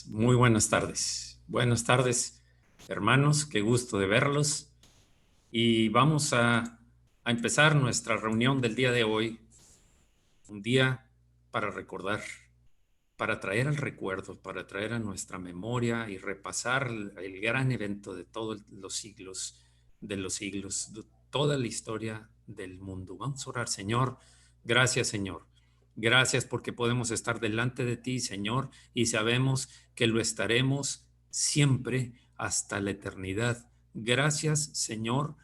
Muy buenas tardes. Buenas tardes, hermanos, qué gusto de verlos. Y vamos a empezar nuestra reunión del día de hoy, un día para recordar, para traer al recuerdo, para traer a nuestra memoria y repasar el gran evento de todos los siglos, de toda la historia del mundo. Vamos a orar, Señor. Gracias, Señor. Gracias porque podemos estar delante de ti, Señor, y sabemos que lo estaremos siempre hasta la eternidad. Gracias, Señor,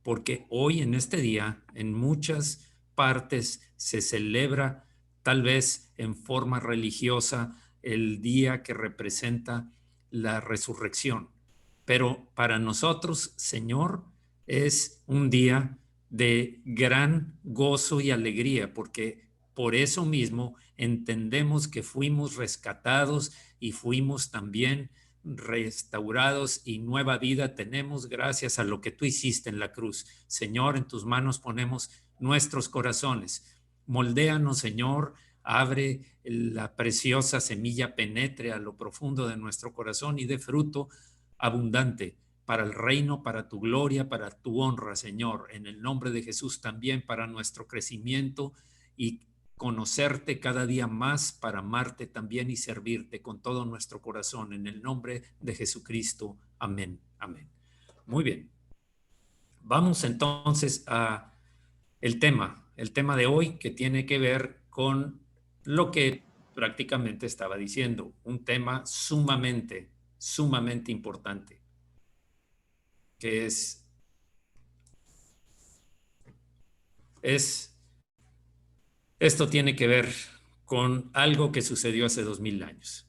porque hoy en este día, en muchas partes, se celebra tal vez en forma religiosa el día que representa la resurrección. Pero para nosotros, Señor, es un día de gran gozo y alegría, porque por eso mismo entendemos que fuimos rescatados y fuimos también restaurados y nueva vida tenemos gracias a lo que tú hiciste en la cruz. Señor, en tus manos ponemos nuestros corazones. Moldéanos, Señor, abre la preciosa semilla, penetre a lo profundo de nuestro corazón y dé fruto abundante para el reino, para tu gloria, para tu honra, Señor, en el nombre de Jesús también para nuestro crecimiento y conocerte cada día más para amarte también y servirte con todo nuestro corazón en el nombre de Jesucristo. Amén. Amén. Muy bien. Vamos entonces a el tema de hoy que tiene que ver con lo que prácticamente estaba diciendo, un tema sumamente importante, que es esto tiene que ver con algo que sucedió hace 2000 años.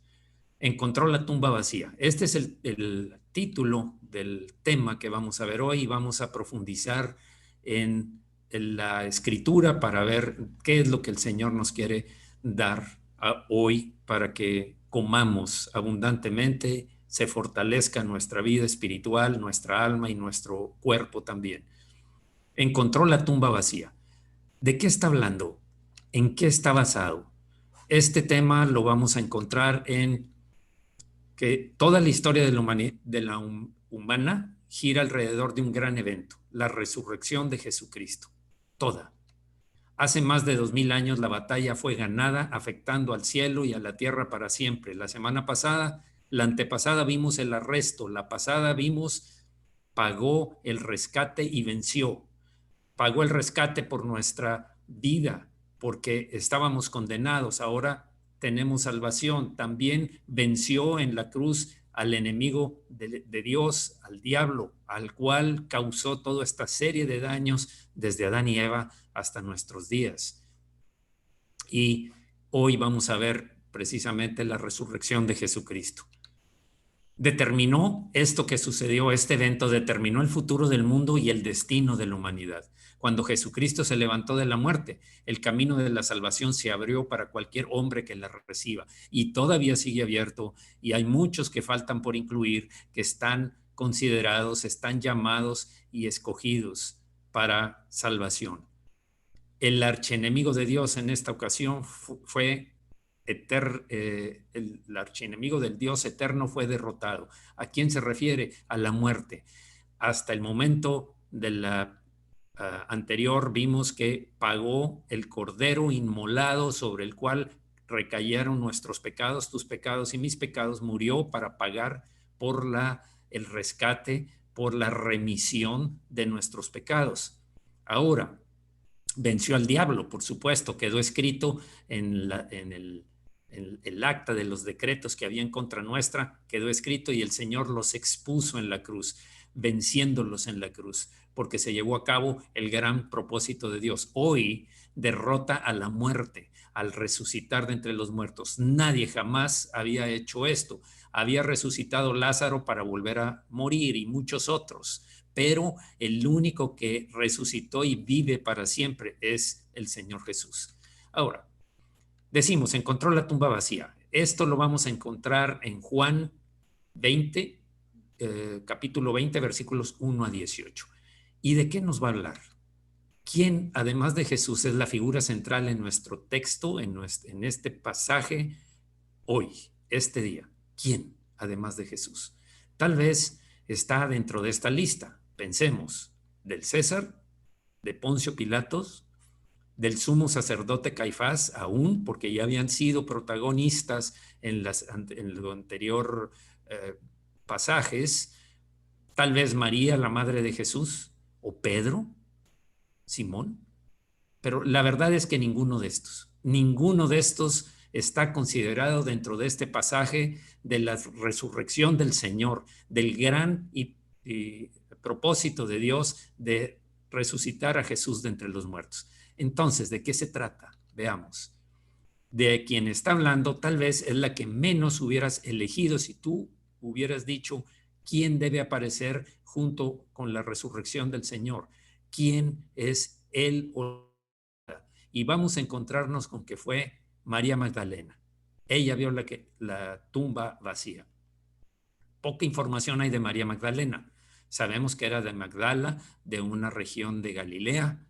Encontró la tumba vacía. Este es el título del tema que vamos a ver hoy y vamos a profundizar en la escritura para ver qué es lo que el Señor nos quiere dar hoy para que comamos abundantemente, se fortalezca nuestra vida espiritual, nuestra alma y nuestro cuerpo también. Encontró la tumba vacía. ¿De qué está hablando? ¿En qué está basado? Este tema lo vamos a encontrar en que toda la historia de la humana gira alrededor de un gran evento, la resurrección de Jesucristo. Toda. Hace más de 2000 años la batalla fue ganada, afectando al cielo y a la tierra para siempre. La semana pasada, la antepasada vimos el arresto, la pasada vimos pagó el rescate y venció. Pagó el rescate por nuestra vida, porque estábamos condenados. Ahora tenemos salvación. También venció en la cruz al enemigo de Dios, al diablo, al cual causó toda esta serie de daños desde Adán y Eva hasta nuestros días. Y hoy vamos a ver precisamente la resurrección de Jesucristo. Determinó esto que sucedió, este evento determinó el futuro del mundo y el destino de la humanidad. Cuando Jesucristo se levantó de la muerte, el camino de la salvación se abrió para cualquier hombre que la reciba y todavía sigue abierto y hay muchos que faltan por incluir, que están considerados, están llamados y escogidos para salvación. El archienemigo de Dios en esta ocasión fue el archienemigo del Dios eterno fue derrotado. ¿A quién se refiere? A la muerte. Hasta el momento de la anterior vimos que pagó el cordero inmolado sobre el cual recayeron nuestros pecados, tus pecados y mis pecados, murió para pagar por el rescate, por la remisión de nuestros pecados. Ahora, venció al diablo, por supuesto, quedó escrito en el acta de los decretos que había en contra nuestra, quedó escrito y el Señor los expuso en la cruz, venciéndolos en la cruz, porque se llevó a cabo el gran propósito de Dios. Hoy derrota a la muerte al resucitar de entre los muertos. Nadie jamás había hecho esto. Había resucitado Lázaro para volver a morir y muchos otros, pero el único que resucitó y vive para siempre es el Señor Jesús. Ahora, decimos, encontró la tumba vacía. Esto lo vamos a encontrar en Juan 20, capítulo 20, versículos 1 a 18. ¿Y de qué nos va a hablar? ¿Quién, además de Jesús, es la figura central en nuestro texto, en este pasaje, hoy, este día? ¿Quién, además de Jesús? Tal vez está dentro de esta lista. Pensemos, del César, de Poncio Pilatos, del sumo sacerdote Caifás, aún porque ya habían sido protagonistas en los anterior pasajes, tal vez María, la madre de Jesús, o Pedro, Simón, pero la verdad es que ninguno de estos está considerado dentro de este pasaje de la resurrección del Señor, del gran y propósito de Dios de resucitar a Jesús de entre los muertos. Entonces, ¿de qué se trata? Veamos. De quien está hablando, tal vez es la que menos hubieras elegido si tú hubieras dicho quién debe aparecer junto con la resurrección del Señor, quién es él y vamos a encontrarnos con que fue María Magdalena. Ella vio la tumba vacía. Poca información hay de María Magdalena. Sabemos que era de Magdala, de una región de Galilea,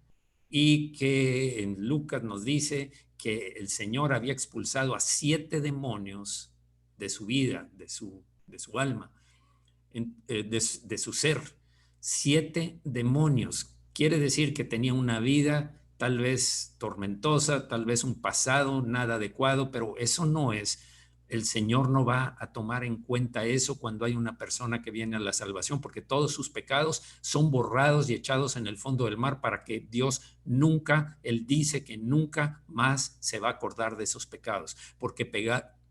y que en Lucas nos dice que el Señor había expulsado a 7 demonios de su vida, de su alma, de su ser. 7 demonios. Quiere decir que tenía una vida tal vez tormentosa, tal vez un pasado nada adecuado, pero eso no es. El Señor no va a tomar en cuenta eso cuando hay una persona que viene a la salvación, porque todos sus pecados son borrados y echados en el fondo del mar para que Dios nunca, Él dice que nunca más se va a acordar de esos pecados, porque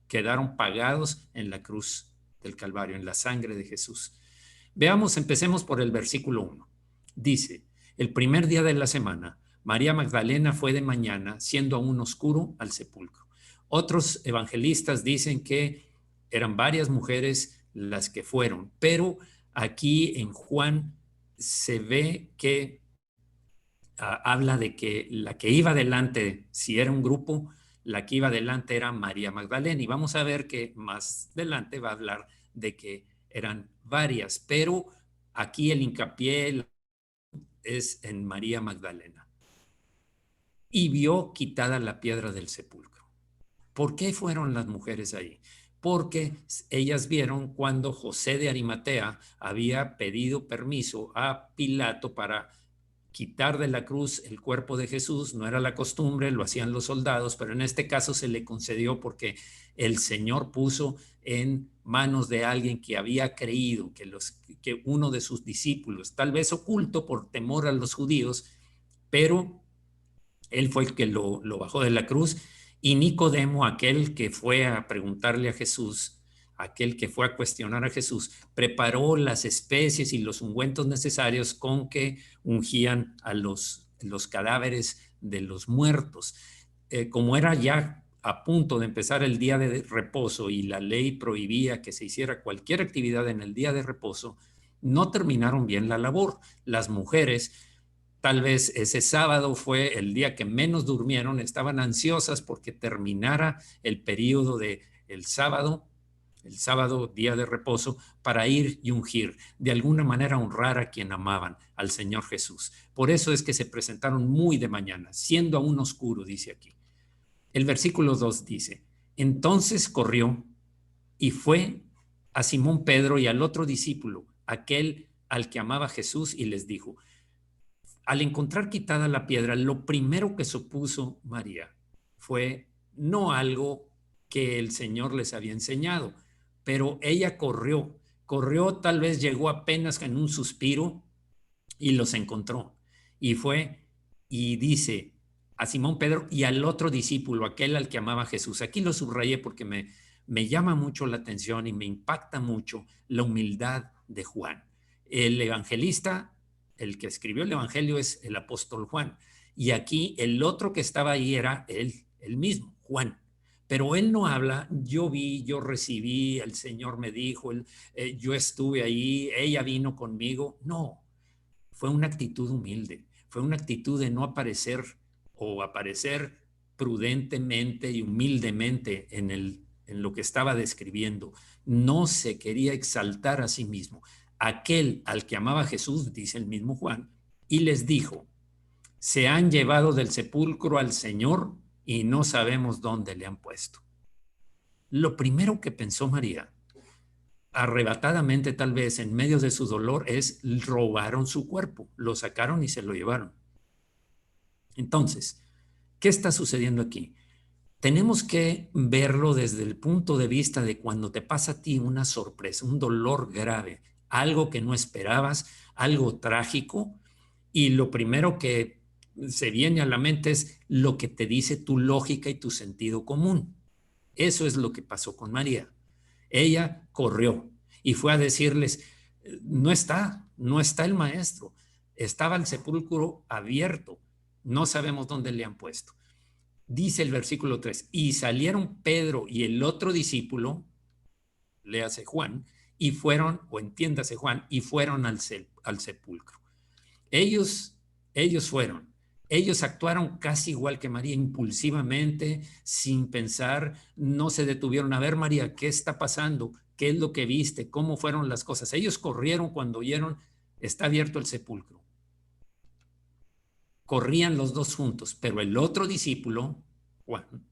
quedaron pagados en la cruz del Calvario, en la sangre de Jesús. Veamos, empecemos por el versículo 1. Dice, el primer día de la semana, María Magdalena fue de mañana, siendo aún oscuro, al sepulcro. Otros evangelistas dicen que eran varias mujeres las que fueron, pero aquí en Juan se ve que habla de que la que iba adelante, si era un grupo, la que iba adelante era María Magdalena. Y vamos a ver que más adelante va a hablar de que eran varias, pero aquí el hincapié es en María Magdalena. Y vio quitada la piedra del sepulcro. ¿Por qué fueron las mujeres ahí? Porque ellas vieron cuando José de Arimatea había pedido permiso a Pilato para quitar de la cruz el cuerpo de Jesús. No era la costumbre, lo hacían los soldados, pero en este caso se le concedió porque el Señor puso en manos de alguien que había creído, que uno de sus discípulos, tal vez oculto por temor a los judíos, pero él fue el que lo bajó de la cruz. Y Nicodemo, aquel que fue a preguntarle a Jesús, aquel que fue a cuestionar a Jesús, preparó las especies y los ungüentos necesarios con que ungían a los cadáveres de los muertos. Como era ya a punto de empezar el día de reposo y la ley prohibía que se hiciera cualquier actividad en el día de reposo, no terminaron bien la labor. Las mujeres, tal vez ese sábado fue el día que menos durmieron, estaban ansiosas porque terminara el periodo de el sábado día de reposo, para ir y ungir, de alguna manera honrar a quien amaban, al Señor Jesús. Por eso es que se presentaron muy de mañana, siendo aún oscuro, dice aquí. El versículo 2 dice, entonces corrió y fue a Simón Pedro y al otro discípulo, aquel al que amaba Jesús, y les dijo, al encontrar quitada la piedra, lo primero que supuso María fue no algo que el Señor les había enseñado, pero ella corrió, tal vez llegó apenas en un suspiro y los encontró. Y fue y dice a Simón Pedro y al otro discípulo, aquel al que amaba Jesús. Aquí lo subrayé porque me llama mucho la atención y me impacta mucho la humildad de Juan. El evangelista, el que escribió el evangelio, es el apóstol Juan. Y aquí el otro que estaba ahí era él mismo, Juan. Pero él no habla, yo vi, yo recibí, el Señor me dijo, yo estuve ahí, ella vino conmigo. No, fue una actitud humilde, fue una actitud de no aparecer o aparecer prudentemente y humildemente en lo que estaba describiendo. No se quería exaltar a sí mismo. Aquel al que amaba Jesús, dice el mismo Juan, y les dijo, se han llevado del sepulcro al Señor y no sabemos dónde le han puesto. Lo primero que pensó María, arrebatadamente tal vez en medio de su dolor, es: robaron su cuerpo, lo sacaron y se lo llevaron. Entonces, ¿qué está sucediendo aquí? Tenemos que verlo desde el punto de vista de cuando te pasa a ti una sorpresa, un dolor grave, algo que no esperabas, algo trágico, y lo primero que se viene a la mente es lo que te dice tu lógica y tu sentido común. Eso es lo que pasó con María. Ella corrió y fue a decirles: no está el maestro, estaba el sepulcro abierto, no sabemos dónde le han puesto. Dice el versículo 3, y salieron Pedro y el otro discípulo, léase Juan, y fueron, o entiéndase Juan, y fueron al sepulcro. Ellos ellos actuaron casi igual que María, impulsivamente, sin pensar, no se detuvieron a ver: María, ¿qué está pasando? ¿Qué es lo que viste? ¿Cómo fueron las cosas? Ellos corrieron cuando oyeron: está abierto el sepulcro. Corrían los dos juntos, pero el otro discípulo, Juan,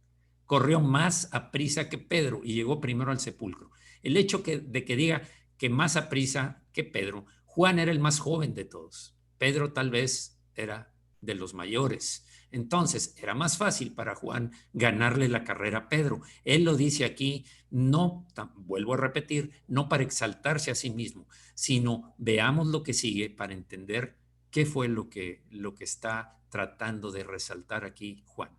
corrió más aprisa que Pedro y llegó primero al sepulcro. El hecho de que diga que más aprisa que Pedro, Juan era el más joven de todos. Pedro tal vez era de los mayores. Entonces era más fácil para Juan ganarle la carrera a Pedro. Él lo dice aquí, no, vuelvo a repetir, no para exaltarse a sí mismo, sino veamos lo que sigue para entender qué fue lo que está tratando de resaltar aquí Juan.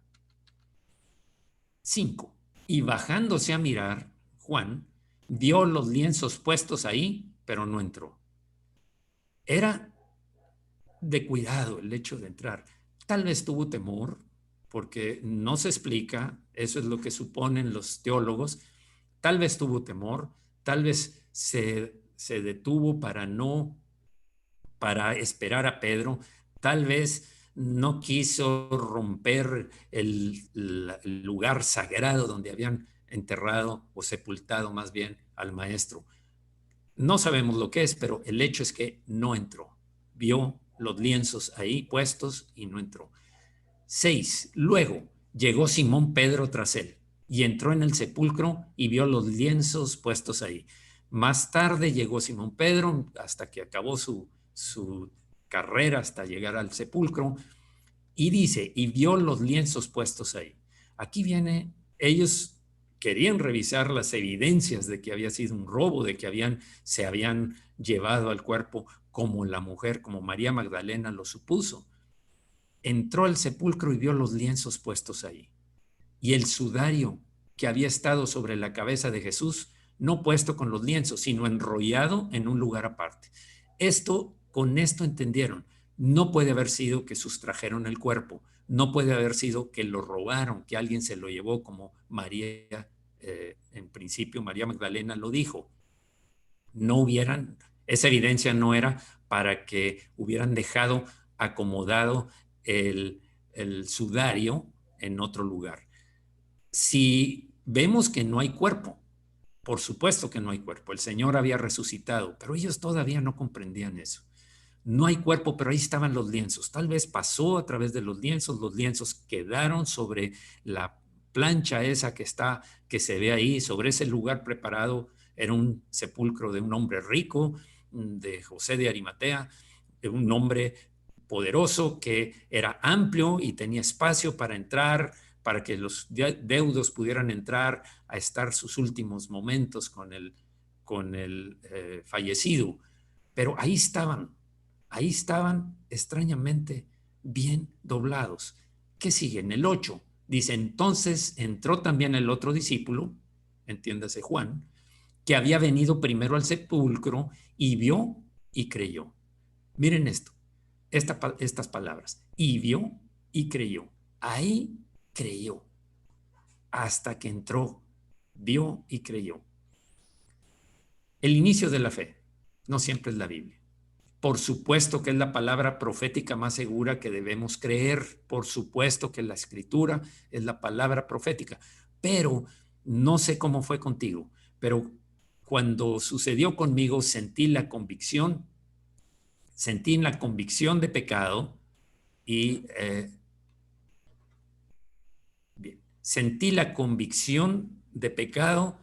5. Y bajándose a mirar, Juan vio los lienzos puestos ahí, pero no entró. Era de cuidado el hecho de entrar. Tal vez tuvo temor, porque no se explica, eso es lo que suponen los teólogos. Tal vez tuvo temor, tal vez se detuvo para esperar a Pedro, tal vez no quiso romper el lugar sagrado donde habían enterrado o sepultado más bien al maestro. No sabemos lo que es, pero el hecho es que no entró. Vio los lienzos ahí puestos y no entró. 6. Luego llegó Simón Pedro tras él y entró en el sepulcro y vio los lienzos puestos ahí. Más tarde llegó Simón Pedro hasta que acabó su carrera hasta llegar al sepulcro, y dice: y vio los lienzos puestos ahí. Aquí viene, ellos querían revisar las evidencias de que había sido un robo, de que se habían llevado al cuerpo, como la mujer, como María Magdalena lo supuso. Entró al sepulcro y vio los lienzos puestos ahí, y el sudario que había estado sobre la cabeza de Jesús, no puesto con los lienzos, sino enrollado en un lugar aparte. Con esto entendieron: no puede haber sido que sustrajeron el cuerpo, no puede haber sido que lo robaron, que alguien se lo llevó, como María, en principio María Magdalena lo dijo. Esa evidencia no era para que hubieran dejado acomodado el sudario en otro lugar. Si vemos que no hay cuerpo, por supuesto que no hay cuerpo, el Señor había resucitado, pero ellos todavía no comprendían eso. No hay cuerpo, pero ahí estaban los lienzos. Tal vez pasó a través de los lienzos quedaron sobre la plancha esa que se ve ahí, sobre ese lugar preparado. Era un sepulcro de un hombre rico, de José de Arimatea, de un hombre poderoso que era amplio y tenía espacio para entrar, para que los deudos pudieran entrar a estar sus últimos momentos con el fallecido. Pero ahí estaban extrañamente bien doblados. ¿Qué sigue? En el 8 dice: entonces entró también el otro discípulo, entiéndase Juan, que había venido primero al sepulcro, y vio y creyó. Miren estas palabras: y vio y creyó. Ahí creyó, hasta que entró, vio y creyó. El inicio de la fe no siempre es la Biblia. Por supuesto que es la palabra profética más segura que debemos creer. Por supuesto que la escritura es la palabra profética. Pero no sé cómo fue contigo, pero cuando sucedió conmigo sentí la convicción de pecado, y bien, sentí la convicción de pecado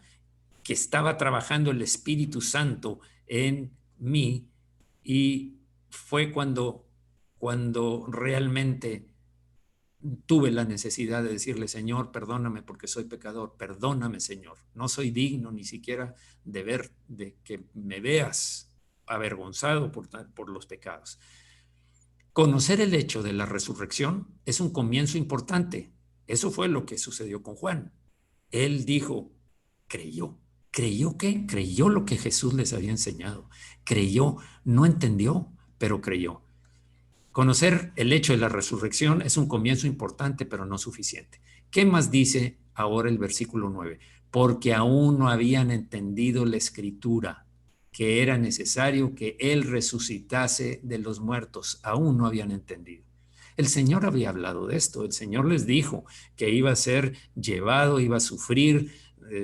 que estaba trabajando el Espíritu Santo en mí, y fue cuando realmente tuve la necesidad de decirle: Señor, perdóname porque soy pecador, perdóname, Señor, no soy digno ni siquiera de que me veas avergonzado por los pecados. Conocer el hecho de la resurrección es un comienzo importante. Eso fue lo que sucedió con Juan. Él dijo, creyó. ¿Creyó qué? Creyó lo que Jesús les había enseñado. Creyó, no entendió, pero creyó. Conocer el hecho de la resurrección es un comienzo importante, pero no suficiente. ¿Qué más dice ahora el versículo 9? Porque aún no habían entendido la escritura, que era necesario que Él resucitase de los muertos. Aún no habían entendido. El Señor había hablado de esto. El Señor les dijo que iba a ser llevado, iba a sufrir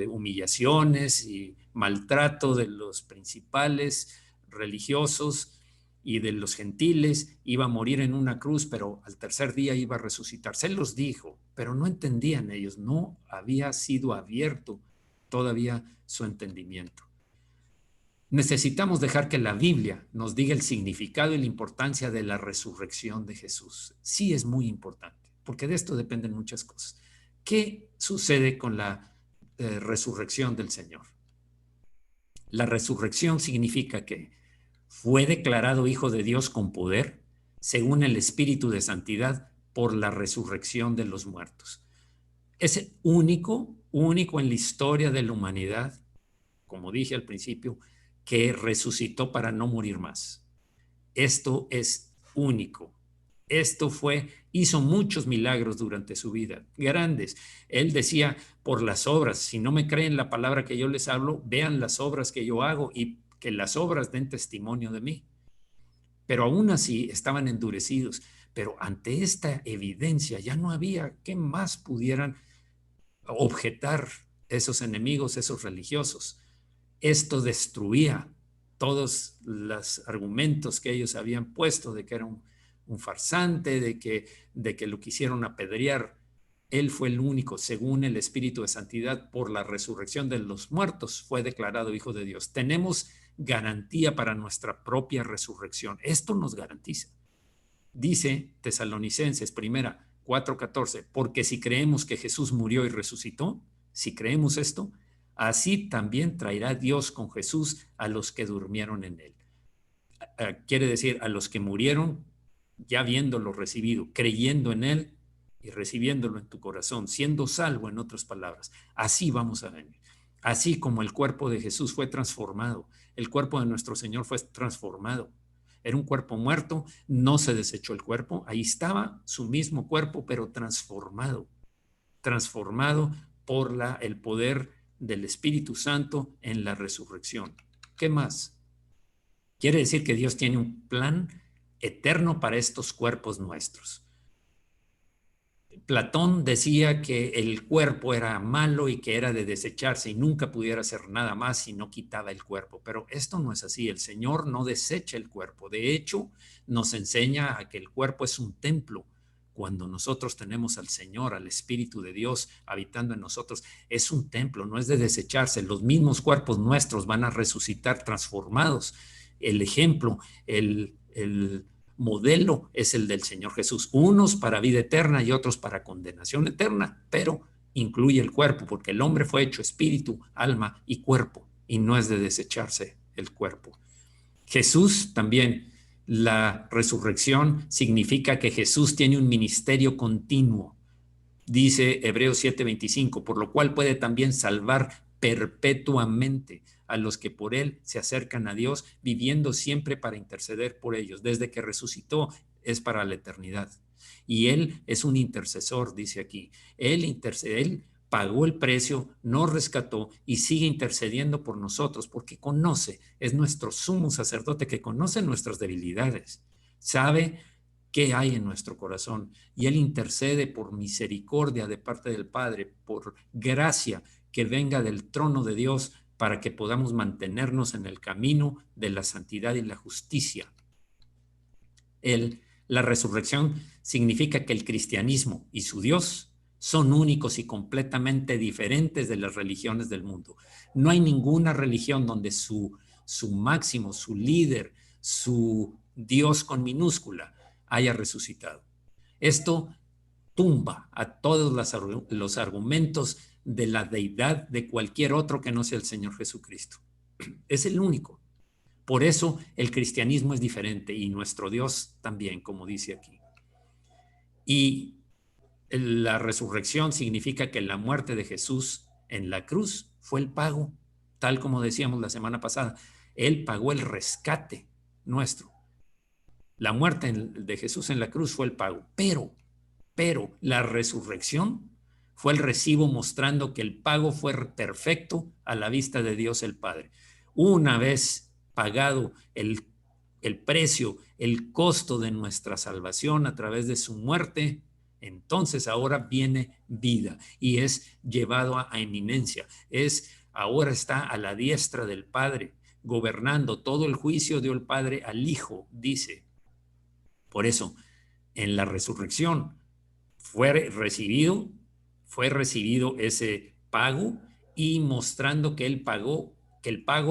humillaciones y maltrato de los principales religiosos y de los gentiles, iba a morir en una cruz, pero al tercer día iba a resucitar. Se los dijo, pero no entendían ellos, no había sido abierto todavía su entendimiento. Necesitamos dejar que la Biblia nos diga el significado y la importancia de la resurrección de Jesús. Sí es muy importante, porque de esto dependen muchas cosas. ¿Qué sucede con la resurrección del Señor? La resurrección significa que fue declarado Hijo de Dios con poder, según el Espíritu de Santidad, por la resurrección de los muertos. Es único en la historia de la humanidad, como dije al principio, que resucitó para no morir más. Esto es único. Hizo muchos milagros durante su vida, grandes. Él decía, por las obras, si no me creen la palabra que yo les hablo, vean las obras que yo hago y que las obras den testimonio de mí. Pero aún así estaban endurecidos. Pero ante esta evidencia ya no había qué más pudieran objetar esos enemigos, esos religiosos. Esto destruía todos los argumentos que ellos habían puesto de que era un farsante, de que lo quisieron apedrear. Él fue el único, según el Espíritu de Santidad, por la resurrección de los muertos, fue declarado Hijo de Dios. Tenemos garantía para nuestra propia resurrección. Esto nos garantiza. Dice Tesalonicenses, primera, 4:14, porque si creemos que Jesús murió y resucitó, si creemos esto, así también traerá Dios con Jesús a los que durmieron en él. Quiere decir, a los que murieron ya habiéndolo recibido, creyendo en él y recibiéndolo en tu corazón, siendo salvo, en otras palabras. Así vamos a venir. Así como el cuerpo de Jesús fue transformado, el cuerpo de nuestro Señor fue transformado. Era un cuerpo muerto, no se desechó el cuerpo, ahí estaba su mismo cuerpo, pero transformado por el poder del Espíritu Santo en la resurrección. ¿Qué más? Quiere decir que Dios tiene un plan eterno para estos cuerpos nuestros. Platón decía que el cuerpo era malo y que era de desecharse y nunca pudiera hacer nada más si no quitaba el cuerpo. Pero esto no es así. El Señor no desecha el cuerpo. De hecho, nos enseña a que el cuerpo es un templo. Cuando nosotros tenemos al Señor, al Espíritu de Dios habitando en nosotros, es un templo, no es de desecharse. Los mismos cuerpos nuestros van a resucitar transformados. El ejemplo, el modelo es el del Señor Jesús, unos para vida eterna y otros para condenación eterna, pero incluye el cuerpo, porque el hombre fue hecho espíritu, alma y cuerpo, y no es de desecharse el cuerpo. Jesús también, la resurrección significa que Jesús tiene un ministerio continuo. Dice Hebreos 7:25, por lo cual puede también salvar perpetuamente a los que por él se acercan a Dios, viviendo siempre para interceder por ellos. Desde que resucitó es para la eternidad. Y él es un intercesor, dice aquí. Él pagó el precio, nos rescató y sigue intercediendo por nosotros porque conoce, es nuestro sumo sacerdote que conoce nuestras debilidades, sabe qué hay en nuestro corazón y él intercede por misericordia de parte del Padre, por gracia que venga del trono de Dios para que podamos mantenernos en el camino de la santidad y la justicia. Él La resurrección significa que el cristianismo y su Dios son únicos y completamente diferentes de las religiones del mundo. No hay ninguna religión donde su máximo, su líder, su Dios con minúscula haya resucitado. Esto tumba a todos los argumentos de la deidad de cualquier otro que no sea el Señor Jesucristo. Es el único. Por eso el cristianismo es diferente y nuestro Dios también, como dice aquí. Y la resurrección significa que la muerte de Jesús en la cruz fue el pago, tal como decíamos la semana pasada. Él pagó el rescate nuestro. La muerte de Jesús en la cruz fue el pago, pero la resurrección fue el recibo mostrando que el pago fue perfecto a la vista de Dios el Padre. Una vez pagado el precio, el costo de nuestra salvación a través de su muerte, entonces ahora viene vida y es llevado a eminencia. Ahora está a la diestra del Padre, gobernando. Todo el juicio dio el Padre al Hijo, dice. Por eso, en la resurrección fue recibido ese pago y mostrando que el pago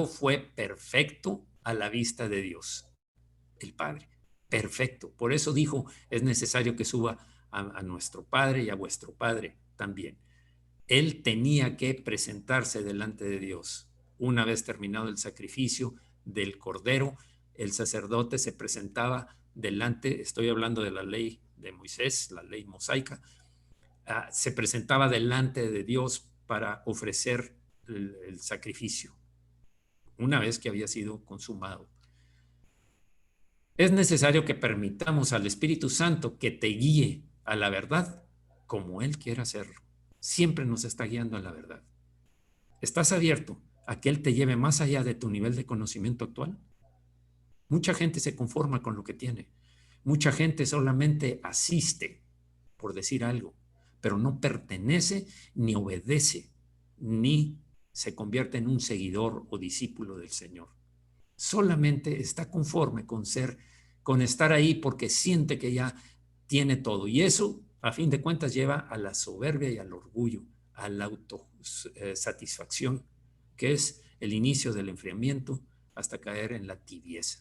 fue perfecto a la vista de Dios, el Padre, perfecto. Por eso dijo, es necesario que suba a nuestro Padre y a vuestro Padre también. Él tenía que presentarse delante de Dios. Una vez terminado el sacrificio del Cordero, el sacerdote se presentaba delante, estoy hablando de la ley de Moisés, la ley mosaica, se presentaba delante de Dios para ofrecer el sacrificio, una vez que había sido consumado. Es necesario que permitamos al Espíritu Santo que te guíe a la verdad como Él quiera hacerlo. Siempre nos está guiando a la verdad. ¿Estás abierto a que Él te lleve más allá de tu nivel de conocimiento actual? Mucha gente se conforma con lo que tiene. Mucha gente solamente asiste, por decir algo, pero no pertenece ni obedece, ni se convierte en un seguidor o discípulo del Señor. Solamente está conforme con estar ahí porque siente que ya tiene todo. Y eso, a fin de cuentas, lleva a la soberbia y al orgullo, a la autosatisfacción, que es el inicio del enfriamiento hasta caer en la tibieza.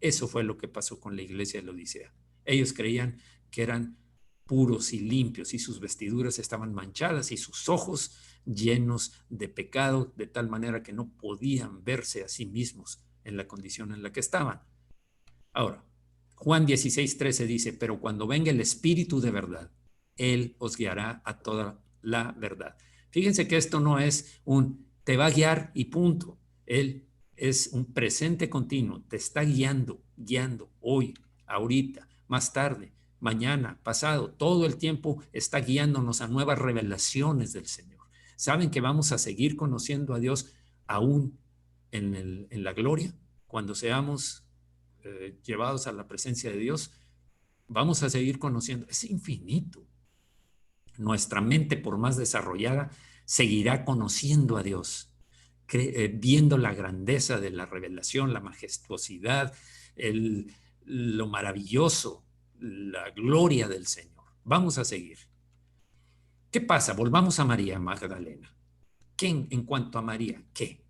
Eso fue lo que pasó con la iglesia de la Odisea. Ellos creían que eran puros y limpios y sus vestiduras estaban manchadas y sus ojos llenos de pecado, de tal manera que no podían verse a sí mismos en la condición en la que estaban. Ahora, Juan 16:13 dice, pero cuando venga el Espíritu de verdad, Él os guiará a toda la verdad. Fíjense que esto no es te va a guiar y punto. Él es un presente continuo, te está guiando hoy, ahorita, más tarde, mañana, pasado, todo el tiempo está guiándonos a nuevas revelaciones del Señor. ¿Saben que vamos a seguir conociendo a Dios aún en la gloria? Cuando seamos llevados a la presencia de Dios, vamos a seguir conociendo. Es infinito. Nuestra mente, por más desarrollada, seguirá conociendo a Dios, viendo la grandeza de la revelación, la majestuosidad, lo maravilloso, la gloria del Señor. Vamos a seguir. ¿Qué pasa? Volvamos a María Magdalena. ¿Qué en cuanto a María? ¿Qué?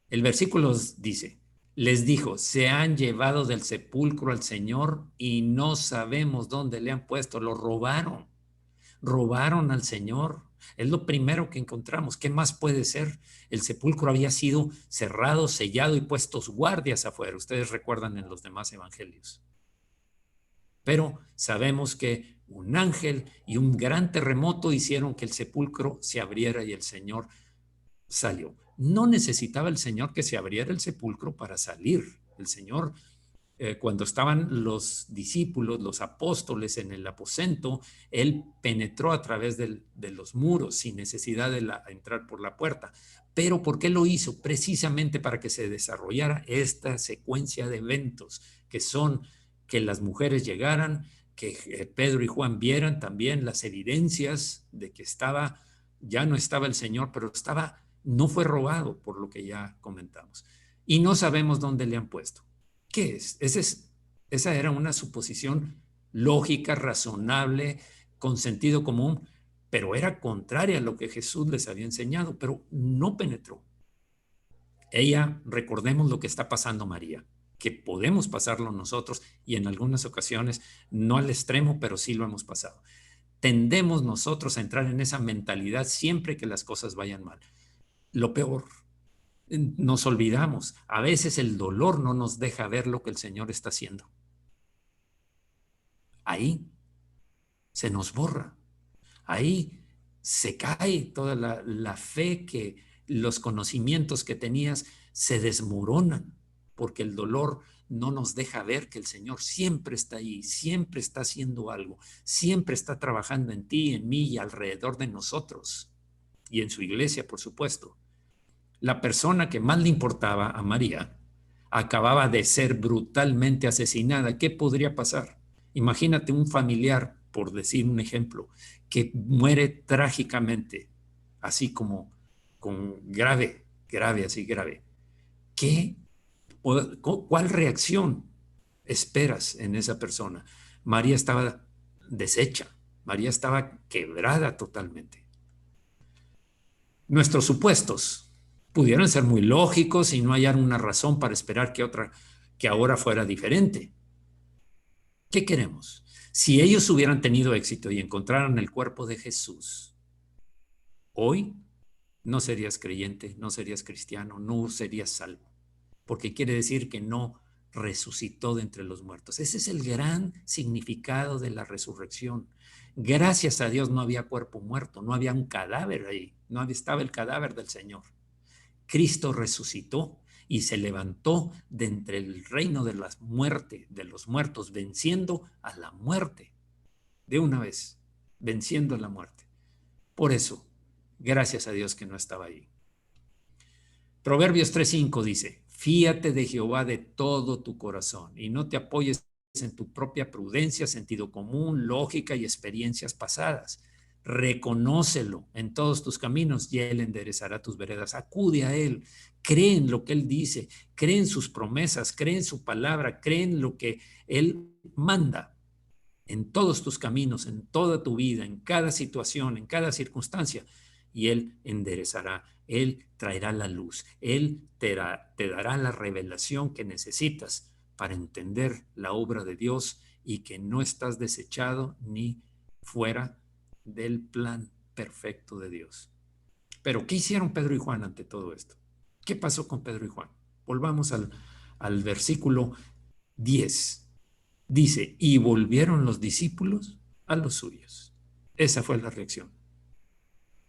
El versículo dice, les dijo, se han llevado del sepulcro al Señor y no sabemos dónde le han puesto. Lo robaron. Robaron al Señor. Es lo primero que encontramos. ¿Qué más puede ser? El sepulcro había sido cerrado, sellado y puestos guardias afuera. Ustedes recuerdan en los demás evangelios. Pero sabemos que un ángel y un gran terremoto hicieron que el sepulcro se abriera y el Señor salió. No necesitaba el Señor que se abriera el sepulcro para salir. El Señor, cuando estaban los discípulos, los apóstoles en el aposento, Él penetró a través de los muros sin necesidad de entrar por la puerta. Pero ¿por qué lo hizo? Precisamente para que se desarrollara esta secuencia de eventos que son que las mujeres llegaran, que Pedro y Juan vieran también las evidencias de que ya no estaba el Señor, pero no fue robado, por lo que ya comentamos. Y no sabemos dónde le han puesto. ¿Qué es? Ese es Esa era una suposición lógica, razonable, con sentido común, pero era contraria a lo que Jesús les había enseñado, pero no penetró. Ella, recordemos lo que está pasando María, que podemos pasarlo nosotros y en algunas ocasiones, no al extremo, pero sí lo hemos pasado. Tendemos nosotros a entrar en esa mentalidad siempre que las cosas vayan mal. Lo peor, nos olvidamos. A veces el dolor no nos deja ver lo que el Señor está haciendo. Ahí se nos borra. Ahí se cae toda la fe, que los conocimientos que tenías se desmoronan, porque el dolor no nos deja ver que el Señor siempre está ahí, siempre está haciendo algo, siempre está trabajando en ti, en mí y alrededor de nosotros, y en su iglesia, por supuesto. La persona que más le importaba a María acababa de ser brutalmente asesinada. ¿Qué podría pasar? Imagínate un familiar, por decir un ejemplo, que muere trágicamente, así como con grave, grave, así grave. ¿Qué, ¿Cuál reacción esperas en esa persona? María estaba deshecha, María estaba quebrada totalmente. Nuestros supuestos pudieran ser muy lógicos y no hallar una razón para esperar que ahora fuera diferente. ¿Qué queremos? Si ellos hubieran tenido éxito y encontraran el cuerpo de Jesús, hoy no serías creyente, no serías cristiano, no serías salvo, porque quiere decir que no resucitó de entre los muertos. Ese es el gran significado de la resurrección. Gracias a Dios no había cuerpo muerto, no había un cadáver ahí, no estaba el cadáver del Señor. Cristo resucitó y se levantó de entre el reino de la muerte, de los muertos, venciendo a la muerte de una vez, venciendo a la muerte. Por eso, gracias a Dios que no estaba ahí. Proverbios 3:5 dice: fíate de Jehová de todo tu corazón y no te apoyes en tu propia prudencia, sentido común, lógica y experiencias pasadas. Reconócelo en todos tus caminos y Él enderezará tus veredas. Acude a Él, cree en lo que Él dice, cree en sus promesas, cree en su palabra, cree en lo que Él manda en todos tus caminos, en toda tu vida, en cada situación, en cada circunstancia, y Él enderezará, Él traerá la luz, Él te dará la revelación que necesitas para entender la obra de Dios y que no estás desechado ni fuera del plan perfecto de Dios. Pero, ¿qué hicieron Pedro y Juan ante todo esto? ¿Qué pasó con Pedro y Juan? Volvamos al versículo 10. Dice: y volvieron los discípulos a los suyos. Esa fue la reacción.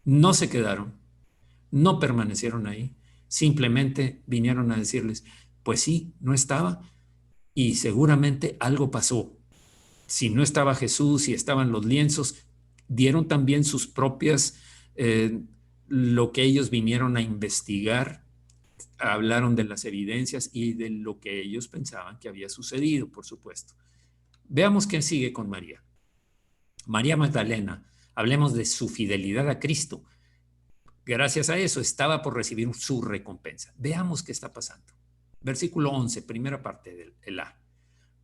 No se quedaron, no permanecieron ahí, simplemente vinieron a decirles: pues sí, no estaba y seguramente algo pasó. Si no estaba Jesús, si estaban los lienzos, dieron también sus propias, lo que ellos vinieron a investigar, hablaron de las evidencias y de lo que ellos pensaban que había sucedido, por supuesto. Veamos qué sigue con María. María Magdalena, hablemos de su fidelidad a Cristo. Gracias a eso estaba por recibir su recompensa. Veamos qué está pasando. Versículo 11, primera parte del A.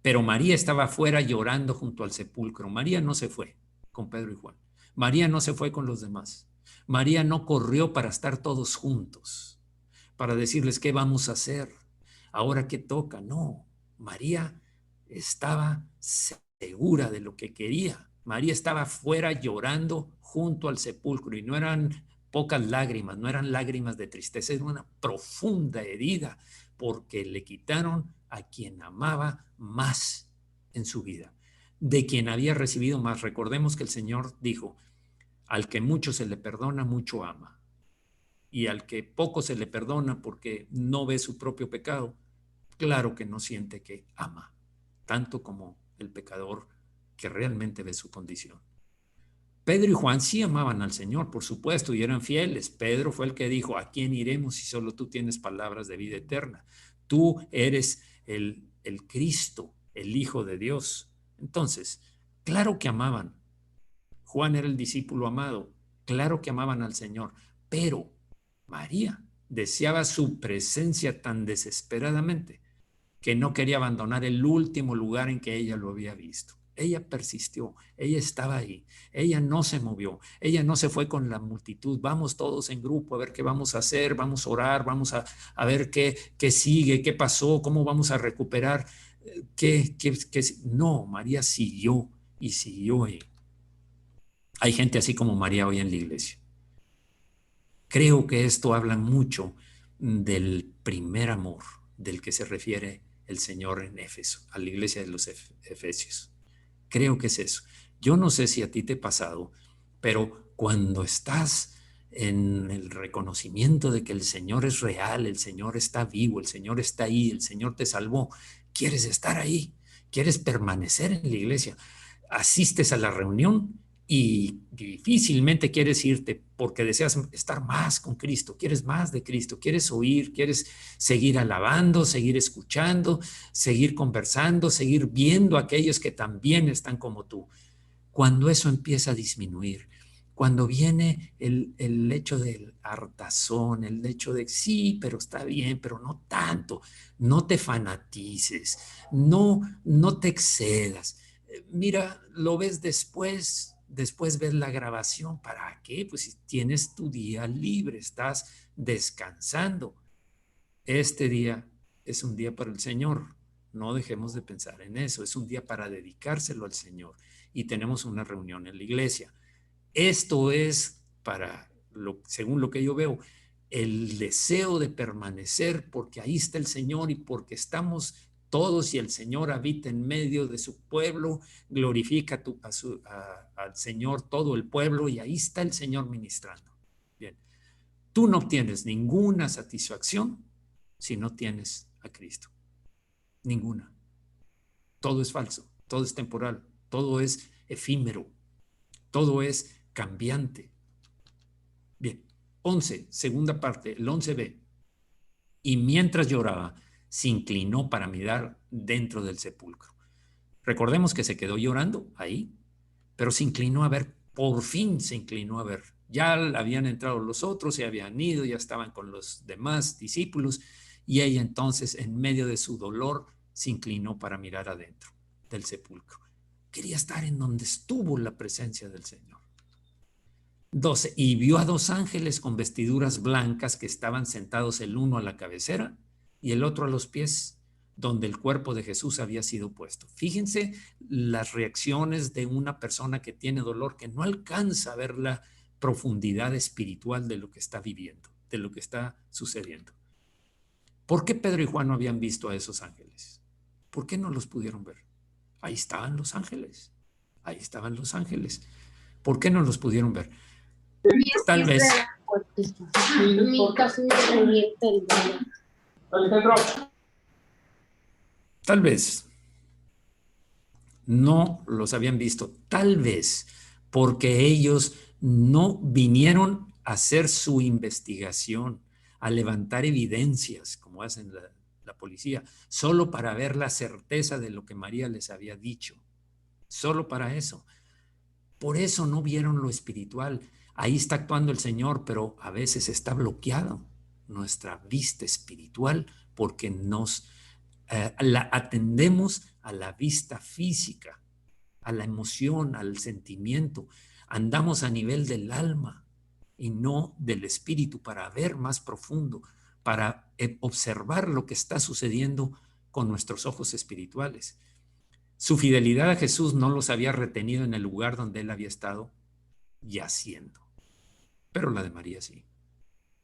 Pero María estaba afuera llorando junto al sepulcro. María no se fue con Pedro y Juan. María no se fue con los demás. María no corrió para estar todos juntos, para decirles qué vamos a hacer, ahora qué toca. No, María estaba segura de lo que quería. María estaba fuera llorando junto al sepulcro y no eran pocas lágrimas, no eran lágrimas de tristeza, era una profunda herida porque le quitaron a quien amaba más en su vida, de quien había recibido más. Recordemos que el Señor dijo: al que mucho se le perdona, mucho ama. Y al que poco se le perdona porque no ve su propio pecado, claro que no siente que ama, tanto como el pecador que realmente ve su condición. Pedro y Juan sí amaban al Señor, por supuesto, y eran fieles. Pedro fue el que dijo: ¿a quién iremos si solo tú tienes palabras de vida eterna? Tú eres el Cristo, el Hijo de Dios. Entonces, claro que amaban. Juan era el discípulo amado. Claro que amaban al Señor. Pero María deseaba su presencia tan desesperadamente que no quería abandonar el último lugar en que ella lo había visto. Ella persistió, ella estaba ahí, ella no se movió, ella no se fue con la multitud, vamos todos en grupo a ver qué vamos a hacer, vamos a orar, vamos a ver qué sigue, qué pasó, cómo vamos a recuperar. No, María siguió y siguió ahí. Hay gente así como María hoy en la iglesia. Creo que esto habla mucho del primer amor del que se refiere el Señor en Éfeso, a la iglesia de los Efesios. Creo que es eso. Yo no sé si a ti te ha pasado, pero cuando estás en el reconocimiento de que el Señor es real, el Señor está vivo, el Señor está ahí, el Señor te salvó, quieres estar ahí, quieres permanecer en la iglesia, asistes a la reunión y difícilmente quieres irte porque deseas estar más con Cristo, quieres más de Cristo, quieres oír, quieres seguir alabando, seguir escuchando, seguir conversando, seguir viendo a aquellos que también están como tú. Cuando eso empieza a disminuir, cuando viene el hecho del hartazón, el hecho de sí, pero está bien, pero no tanto, no te fanatices, no te excedas. Mira, lo ves después ves la grabación. ¿Para qué? Pues si tienes tu día libre, estás descansando. Este día es un día para el Señor. No dejemos de pensar en eso. Es un día para dedicárselo al Señor. Y tenemos una reunión en la iglesia. Esto es según lo que yo veo, el deseo de permanecer porque ahí está el Señor y porque estamos todos y el Señor habita en medio de su pueblo, glorifica al Señor todo el pueblo y ahí está el Señor ministrando. Bien, tú no obtienes ninguna satisfacción si no tienes a Cristo. Ninguna. Todo es falso, todo es temporal, todo es efímero, todo es cambiante. Bien, 11, segunda parte, el 11b. Y mientras lloraba, se inclinó para mirar dentro del sepulcro. Recordemos que se quedó llorando ahí, pero se inclinó a ver, por fin se inclinó a ver. Ya habían entrado los otros, se habían ido, ya estaban con los demás discípulos, y ella entonces, en medio de su dolor, se inclinó para mirar adentro del sepulcro. Quería estar en donde estuvo la presencia del Señor. 12. Y vio a dos ángeles con vestiduras blancas que estaban sentados el uno a la cabecera y el otro a los pies, donde el cuerpo de Jesús había sido puesto. Fíjense las reacciones de una persona que tiene dolor, que no alcanza a ver la profundidad espiritual de lo que está viviendo, de lo que está sucediendo. ¿Por qué Pedro y Juan no habían visto a esos ángeles? ¿Por qué no los pudieron ver? Ahí estaban los ángeles. Ahí estaban los ángeles. ¿Por qué no los pudieron ver? Tal vez. Tal vez no los habían visto. Tal vez porque ellos no vinieron a hacer su investigación, a levantar evidencias, como hacen la policía, solo para ver la certeza de lo que María les había dicho. Solo para eso. Por eso no vieron lo espiritual. Ahí está actuando el Señor, pero a veces está bloqueado nuestra vista espiritual porque la atendemos a la vista física, a la emoción, al sentimiento. Andamos a nivel del alma y no del espíritu para ver más profundo, para observar lo que está sucediendo con nuestros ojos espirituales. Su fidelidad a Jesús no los había retenido en el lugar donde él había estado yaciendo, pero la de María sí.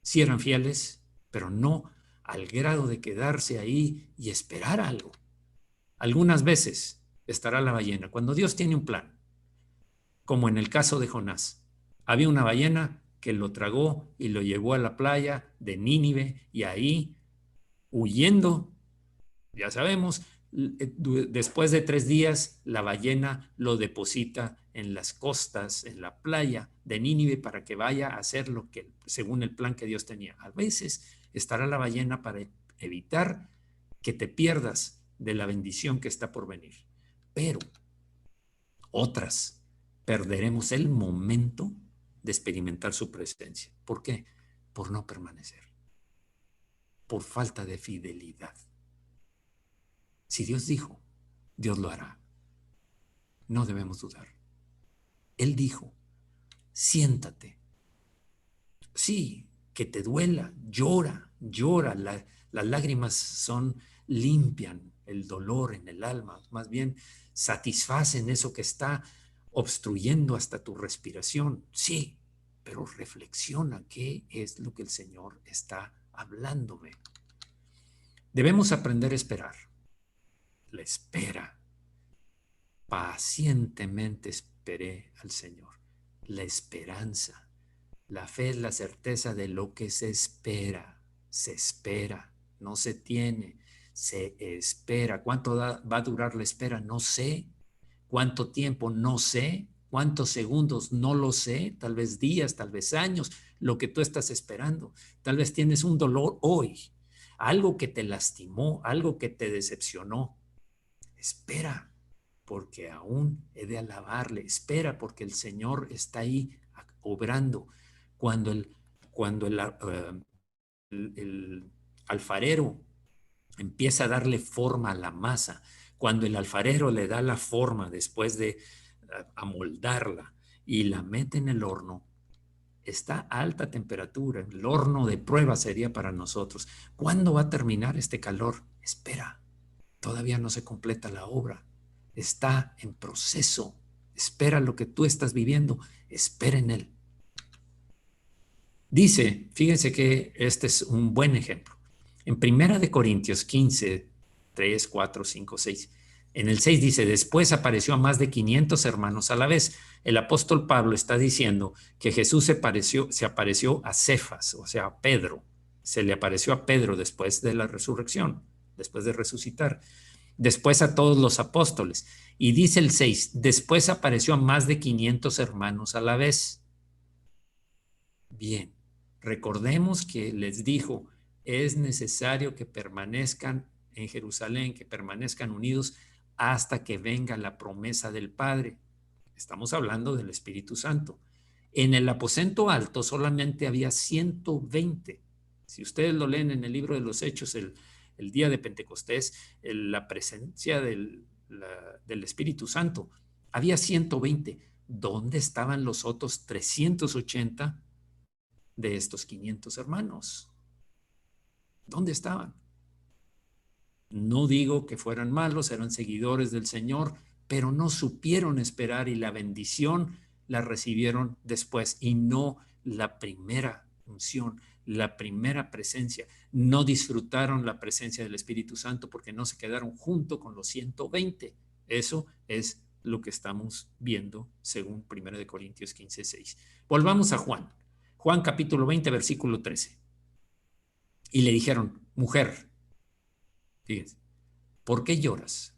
Sí eran fieles, pero no al grado de quedarse ahí y esperar algo. Algunas veces estará la ballena. Cuando Dios tiene un plan, como en el caso de Jonás, había una ballena que lo tragó y lo llevó a la playa de Nínive y ahí, huyendo, ya sabemos, después de 3 días, la ballena lo deposita en las costas, en la playa de Nínive para que vaya a hacer lo que, según el plan que Dios tenía. A veces estará la ballena para evitar que te pierdas de la bendición que está por venir. Pero otras perderemos el momento de experimentar su presencia. ¿Por qué? Por no permanecer, por falta de fidelidad. Si Dios dijo, Dios lo hará. No debemos dudar. Él dijo, siéntate. Sí, que te duela, llora, llora. Las lágrimas limpian el dolor en el alma, más bien satisfacen eso que está obstruyendo hasta tu respiración. Sí, pero reflexiona qué es lo que el Señor está hablándome. Debemos aprender a esperar. La espera. Pacientemente esperé al Señor. La esperanza. La fe es la certeza de lo que se espera. Se espera, no se tiene, se espera. ¿Cuánto va a durar la espera? No sé. ¿Cuánto tiempo? No sé. ¿Cuántos segundos? No lo sé. Tal vez días, tal vez años, lo que tú estás esperando. Tal vez tienes un dolor hoy, algo que te lastimó, algo que te decepcionó. Espera, porque aún he de alabarle. Espera, porque el Señor está ahí obrando. Cuando el alfarero empieza a darle forma a la masa, cuando el alfarero le da la forma después de amoldarla y la mete en el horno, está a alta temperatura. El horno de prueba sería para nosotros. ¿Cuándo va a terminar este calor? Espera, todavía no se completa la obra. Está en proceso. Espera lo que tú estás viviendo. Espera en él. Dice, fíjense que este es un buen ejemplo. En Primera de Corintios 15, 3, 4, 5, 6. En el 6 dice, después apareció a más de 500 hermanos a la vez. El apóstol Pablo está diciendo que Jesús se apareció a Cefas, o sea, a Pedro. Se le apareció a Pedro después de la resurrección, después de resucitar. Después a todos los apóstoles. Y dice el 6, después apareció a más de 500 hermanos a la vez. Bien, recordemos que les dijo, es necesario que permanezcan en Jerusalén, que permanezcan unidos hasta que venga la promesa del Padre. Estamos hablando del Espíritu Santo. En el aposento alto solamente había 120. Si ustedes lo leen en el libro de los Hechos, el día de Pentecostés, la presencia del Espíritu Santo, había 120. ¿Dónde estaban los otros 380 de estos 500 hermanos? ¿Dónde estaban? No digo que fueran malos, eran seguidores del Señor, pero no supieron esperar y la bendición la recibieron después y no la primera unción, la primera presencia. No disfrutaron la presencia del Espíritu Santo porque no se quedaron junto con los 120. Eso es lo que estamos viendo según 1 Corintios 15, 6. Volvamos a Juan. Juan capítulo 20, versículo 13. Y le dijeron, mujer, fíjense, ¿por qué lloras?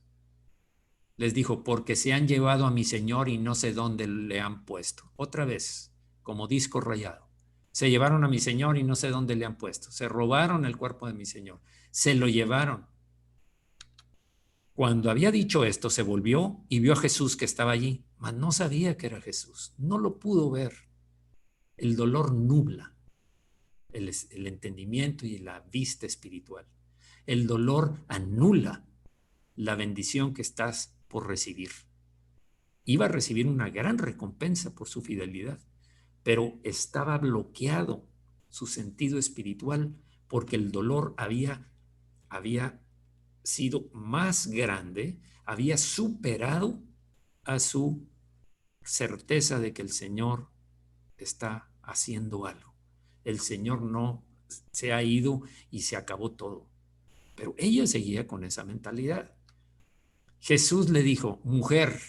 Les dijo, porque se han llevado a mi señor y no sé dónde le han puesto. Otra vez, como disco rayado. Se llevaron a mi señor y no sé dónde le han puesto. Se robaron el cuerpo de mi señor. Se lo llevaron. Cuando había dicho esto, se volvió y vio a Jesús que estaba allí, mas no sabía que era Jesús. No lo pudo ver. El dolor nubla el entendimiento y la vista espiritual. El dolor anula la bendición que estás por recibir. Iba a recibir una gran recompensa por su fidelidad, pero estaba bloqueado su sentido espiritual porque el dolor había sido más grande, había superado a su certeza de que el Señor está haciendo algo. El Señor no se ha ido y se acabó todo. Pero ella seguía con esa mentalidad. Jesús le dijo, mujer,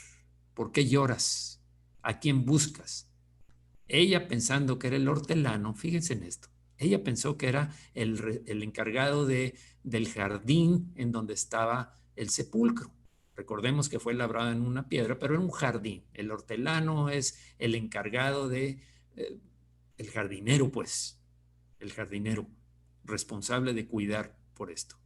¿por qué lloras? ¿A quién buscas? Ella pensando que era el hortelano, fíjense en esto, ella pensó que era el encargado del jardín en donde estaba el sepulcro. Recordemos que fue labrado en una piedra, pero era un jardín. El hortelano es el encargado el jardinero, pues, el jardinero responsable de cuidar por esto.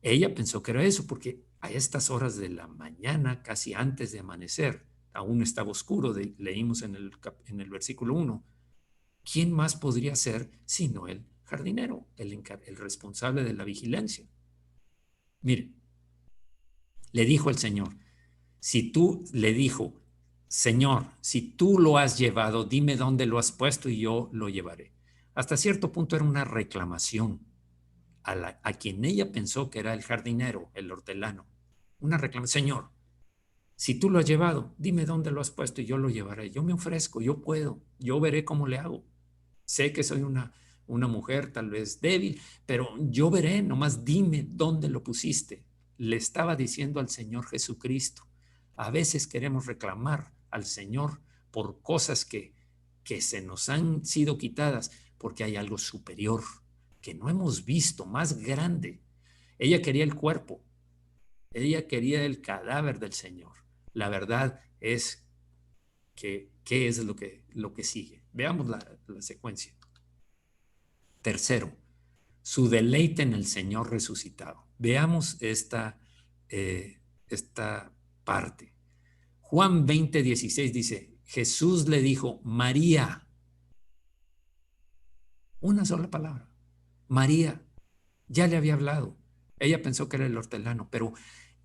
Ella pensó que era eso porque a estas horas de la mañana, casi antes de amanecer, aún estaba oscuro, leímos en el versículo 1, ¿quién más podría ser sino el jardinero, el responsable de la vigilancia? Mire, Le dijo el Señor, le dijo, Señor, si tú lo has llevado, dime dónde lo has puesto y yo lo llevaré. Hasta cierto punto era una reclamación a quien ella pensó que era el jardinero, el hortelano. Una reclamación, Señor, si tú lo has llevado, dime dónde lo has puesto y yo lo llevaré. Yo me ofrezco, yo puedo, yo veré cómo le hago. Sé que soy una mujer tal vez débil, pero yo veré, nomás dime dónde lo pusiste. Le estaba diciendo al Señor Jesucristo. A veces queremos reclamar al Señor por cosas que se nos han sido quitadas, porque hay algo superior que no hemos visto, más grande. Ella quería el cuerpo, ella quería el cadáver del Señor. La verdad es que, ¿qué es lo que sigue? Veamos la secuencia. Tercero, su deleite en el Señor resucitado. Veamos esta parte. Juan 20:16 dice, Jesús le dijo, María, una sola palabra, María, ya le había hablado. Ella pensó que era el hortelano, pero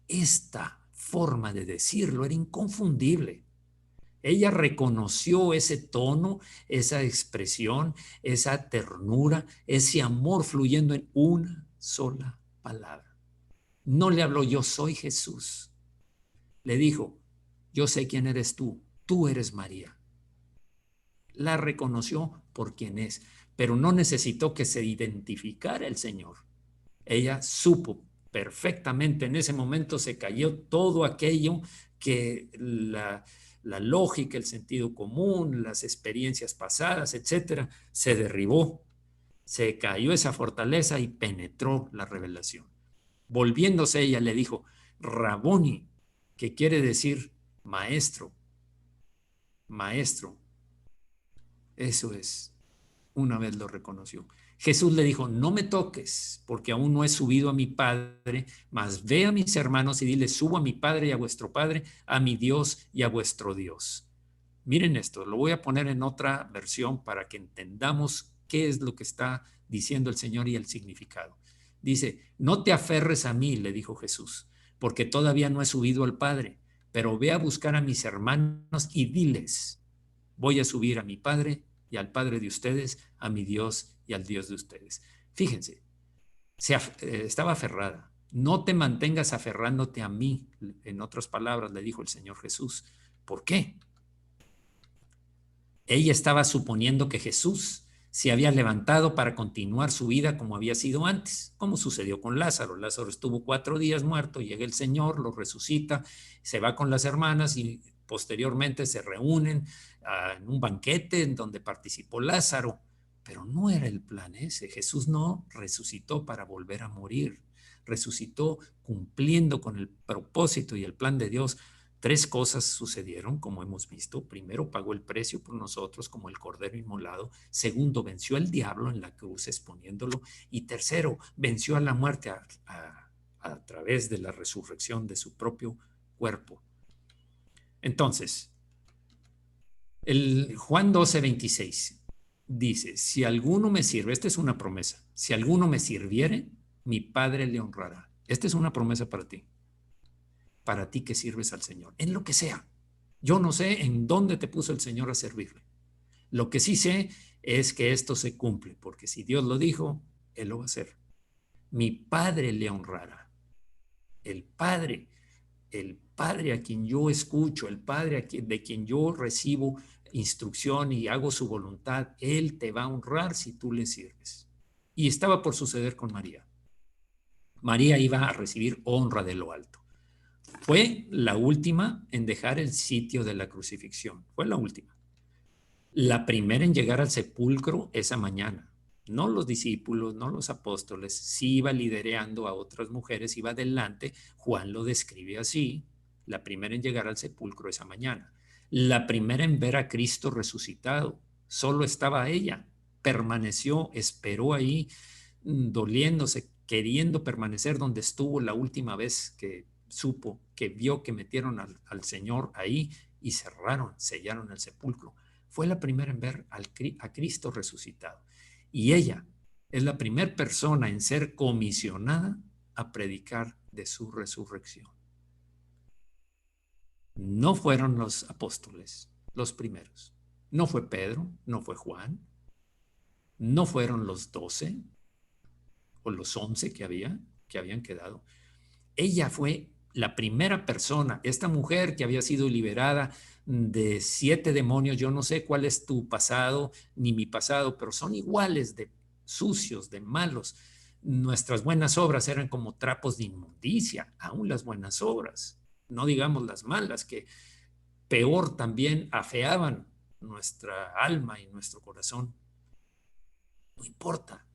esta forma de decirlo era inconfundible. Ella reconoció ese tono, esa expresión, esa ternura, ese amor fluyendo en una sola palabra. No le habló, yo soy Jesús. Le dijo, yo sé quién eres tú eres María. La reconoció por quien es, pero no necesitó que se identificara el Señor. Ella supo perfectamente, en ese momento se cayó todo aquello que la lógica, el sentido común, las experiencias pasadas, etcétera, se derribó, se cayó esa fortaleza y penetró la revelación. Volviéndose ella le dijo, Raboni, que quiere decir maestro, maestro. Eso es, una vez lo reconoció. Jesús le dijo, no me toques, porque aún no he subido a mi Padre, mas ve a mis hermanos y dile, subo a mi Padre y a vuestro Padre, a mi Dios y a vuestro Dios. Miren esto, lo voy a poner en otra versión para que entendamos qué es lo que está diciendo el Señor y el significado. Dice, no te aferres a mí, le dijo Jesús, porque todavía no he subido al Padre, pero ve a buscar a mis hermanos y diles, voy a subir a mi Padre y al Padre de ustedes, a mi Dios y al Dios de ustedes. Fíjense, estaba aferrada. No te mantengas aferrándote a mí, en otras palabras, le dijo el Señor Jesús. ¿Por qué? Ella estaba suponiendo que Jesús se había levantado para continuar su vida como había sido antes, como sucedió con Lázaro. Lázaro estuvo 4 días muerto, llega el Señor, lo resucita, se va con las hermanas y posteriormente se reúnen en un banquete en donde participó Lázaro, pero no era el plan ese. Jesús no resucitó para volver a morir, resucitó cumpliendo con el propósito y el plan de Dios. 3 cosas sucedieron, como hemos visto. Primero, pagó el precio por nosotros como el cordero inmolado. Segundo, venció al diablo en la cruz exponiéndolo. Y tercero, venció a la muerte a través de la resurrección de su propio cuerpo. Entonces, el Juan 12:26 dice, si alguno me sirve, esta es una promesa, si alguno me sirviere, mi Padre le honrará. Esta es una promesa para ti que sirves al Señor, en lo que sea. Yo no sé en dónde te puso el Señor a servirle. Lo que sí sé es que esto se cumple, porque si Dios lo dijo, Él lo va a hacer. Mi Padre le honrará. El Padre, el Padre a quien yo escucho, el Padre de quien yo recibo instrucción y hago su voluntad, Él te va a honrar si tú le sirves. Y estaba por suceder con María. María iba a recibir honra de lo alto. Fue la última en dejar el sitio de la crucifixión. Fue la última. La primera en llegar al sepulcro esa mañana. No los discípulos, no los apóstoles. Sí iba liderando a otras mujeres, iba adelante. Juan lo describe así. La primera en llegar al sepulcro esa mañana. La primera en ver a Cristo resucitado. Solo estaba ella. Permaneció, esperó ahí, doliéndose, queriendo permanecer donde estuvo la última vez que supo, que vio que metieron al Señor ahí y sellaron el sepulcro. Fue la primera en ver a Cristo resucitado. Y ella es la primera persona en ser comisionada a predicar de su resurrección. No fueron los apóstoles los primeros. No fue Pedro, no fue Juan, no fueron los 12 o los 11 que habían quedado. Ella fue la primera persona, esta mujer que había sido liberada de 7 demonios. Yo no sé cuál es tu pasado ni mi pasado, pero son iguales de sucios, de malos. Nuestras buenas obras eran como trapos de inmundicia, aún las buenas obras, no digamos las malas, que peor también afeaban nuestra alma y nuestro corazón. No importa,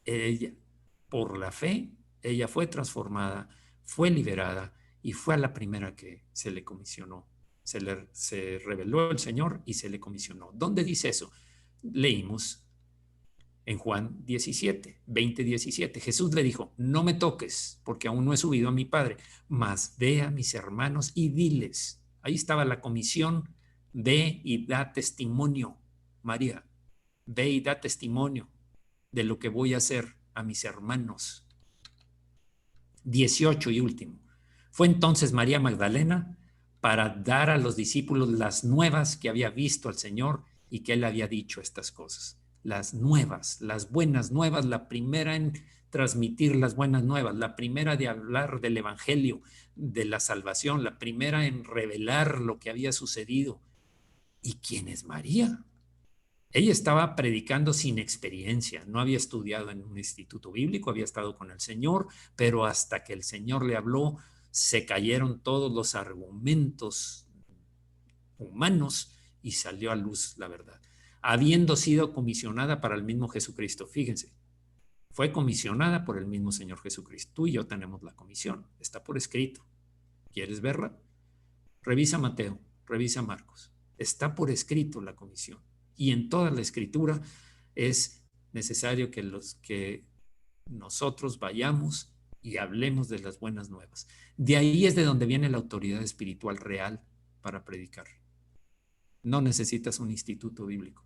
ella, por la fe, ella fue transformada, fue liberada y fue a la primera que se le comisionó. Se reveló el Señor y se le comisionó. ¿Dónde dice eso? Leímos en Juan 17, 20, 17. Jesús le dijo, no me toques porque aún no he subido a mi Padre, mas ve a mis hermanos y diles. Ahí estaba la comisión, ve y da testimonio, María, ve y da testimonio de lo que voy a hacer a mis hermanos. 18 y último. Fue entonces María Magdalena para dar a los discípulos las nuevas que había visto al Señor y que él había dicho estas cosas. Las nuevas, las buenas nuevas, la primera en transmitir las buenas nuevas, la primera de hablar del Evangelio, de la salvación, la primera en revelar lo que había sucedido. ¿Y quién es María? Ella estaba predicando sin experiencia, no había estudiado en un instituto bíblico, había estado con el Señor, pero hasta que el Señor le habló, se cayeron todos los argumentos humanos y salió a luz la verdad. Habiendo sido comisionada para el mismo Jesucristo, fíjense, fue comisionada por el mismo Señor Jesucristo. Tú y yo tenemos la comisión, está por escrito. ¿Quieres verla? Revisa Mateo, revisa Marcos. Está por escrito la comisión. Y en toda la escritura es necesario que nosotros vayamos y hablemos de las buenas nuevas. De ahí es de donde viene la autoridad espiritual real para predicar. No necesitas un instituto bíblico.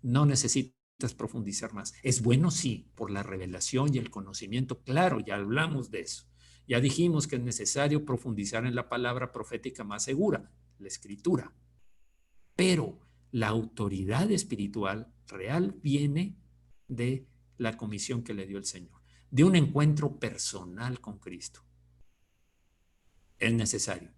No necesitas profundizar más. Es bueno, sí, por la revelación y el conocimiento. Claro, ya hablamos de eso. Ya dijimos que es necesario profundizar en la palabra profética más segura, la escritura. Pero la autoridad espiritual real viene de la comisión que le dio el Señor, de un encuentro personal con Cristo. Es necesario.